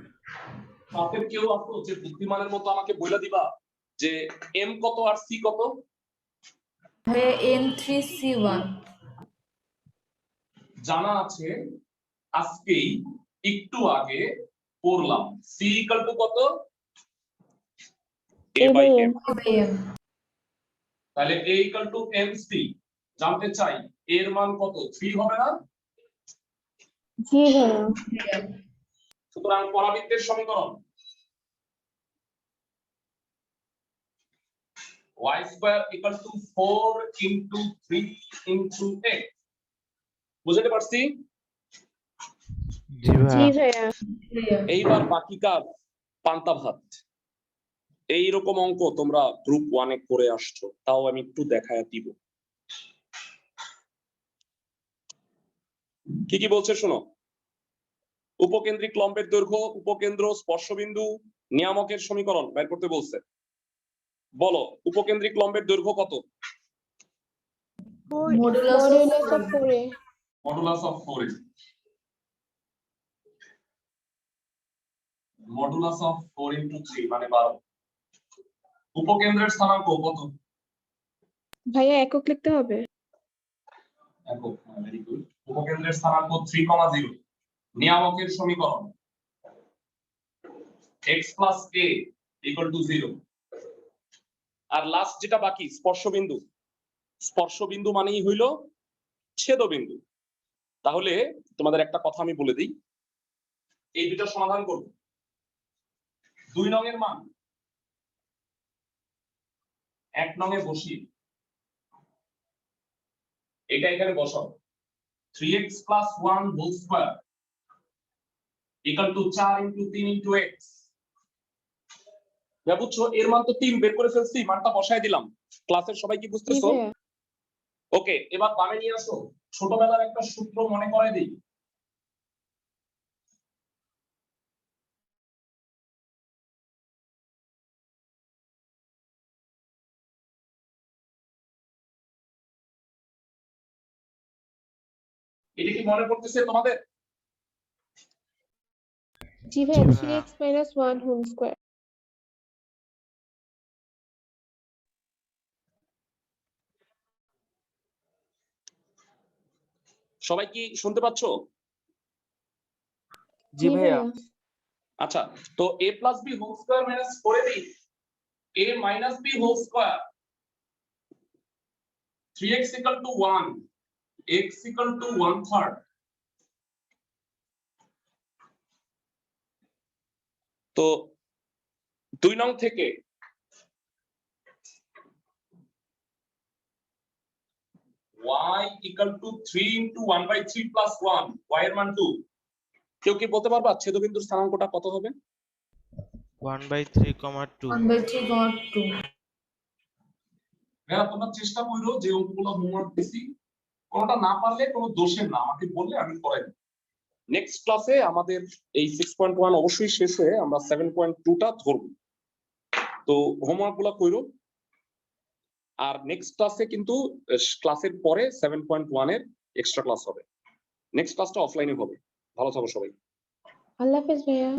সাথে কেউ আসো যে বুদ্ধিমানের মতো আমাকে বলে দিবা যে m কত আর c কত? ভাইয়া m3c1. জানা আছে, আজকেই একটু আগে পড়লাম। c equal to কত? a by m। by m. তাহলে a equal to mc। জানতে চাই এর মান কত? 3 হবে না? জি ভাইয়া। ভাইয়া। সুতরাং পরাবৃত্তের সমীকরণ y square equal to 4 into 3 into x। বুঝতে পারছি? জি ভাইয়া। ভাইয়া। এইবার বাকি কাজ পান্তা ভাত। এইরকম অঙ্ক তোমরা গ্রুপ 1 এ করে আসছো, তাও আমি একটু দেখায় দিব। কি কি বলছে শোনো। উপকেন্দ্রিক লম্বের দৈর্ঘ্য, উপকেন্দ্র, স্পর্শবিন্দু, নিয়ামকের সমীকরণ বের করতে বলছে। বলো উপকেন্দ্রিক লম্বের দৈর্ঘ্য কত? Modulus of 4a. Modulus of 4a। Modulus of 4 into 3 মানে 12। উপকেন্দ্রের স্থানাঙ্ক কত? ভাইয়া একক লিখতে হবে। একক, ভেরি গুড। উপকেন্দ্রের স্থানাঙ্ক 3,0। নিয়ামকের সমীকরণ x plus a equal to 0। আর লাস্ট যেটা বাকি স্পর্শবিন্দু। স্পর্শবিন্দু মানেই হইল ছেদবিন্দু। তাহলে তোমাদের একটা কথা আমি বলে দিই, এই দুটো সমাধান করব। 2 নং এর মান 1 নং এ বসি, এটা এখানে বসাও। 3x plus 1 whole square equal to 4 into 3 into x। বুঝছো? এর মান তো 3 বের করে ফেলছি, মানটা বসায় দিলাম। ক্লাসের সবাই কি বুঝতেছো? ওকে, এবার বামে নিয়ে আসো। ছোটবেলার একটা সূত্র মনে করে দিই। এটা কি মনে পড়তেছে তোমাদের? জি ভাইয়া, জি 3x minus 1 whole square. সবাই কি শুনতে পাচ্ছো? জি ভাইয়া। আচ্ছা, তো a plus b whole square minus 4ab a minus b whole square 3x equal to 1 x equal to 1/3। তো 2 নং থেকে y equal to 3 into 1/3 plus 1 y এর মান 2। কেউ কি বলতে পারবা ছেদবিন্দুর স্থানাঙ্কটা কত হবে? 1/3, 2। 1/3, 2. হ্যাঁ, তোমরা চেষ্টা করো যে অঙ্কগুলো হোমওয়ার্ক দিছি কোনটা না পারলে কোনো দোষের না, আমাকে বললে আমি করাই দেব। নেক্সট ক্লাসে আমাদের এই 6.1 অবশ্যই শেষ হয়ে আমরা 7.2টা ধরব। তো হোমওয়ার্কগুলো কইরো। আর নেক্সট ক্লাসে কিন্তু ক্লাসের পরে 7.1 এর এক্সট্রা ক্লাস হবে। নেক্সট ক্লাসটা অফলাইনে হবে। ভালো থাকো সবাই। আল্লাহ হাফেজ ভাইয়া।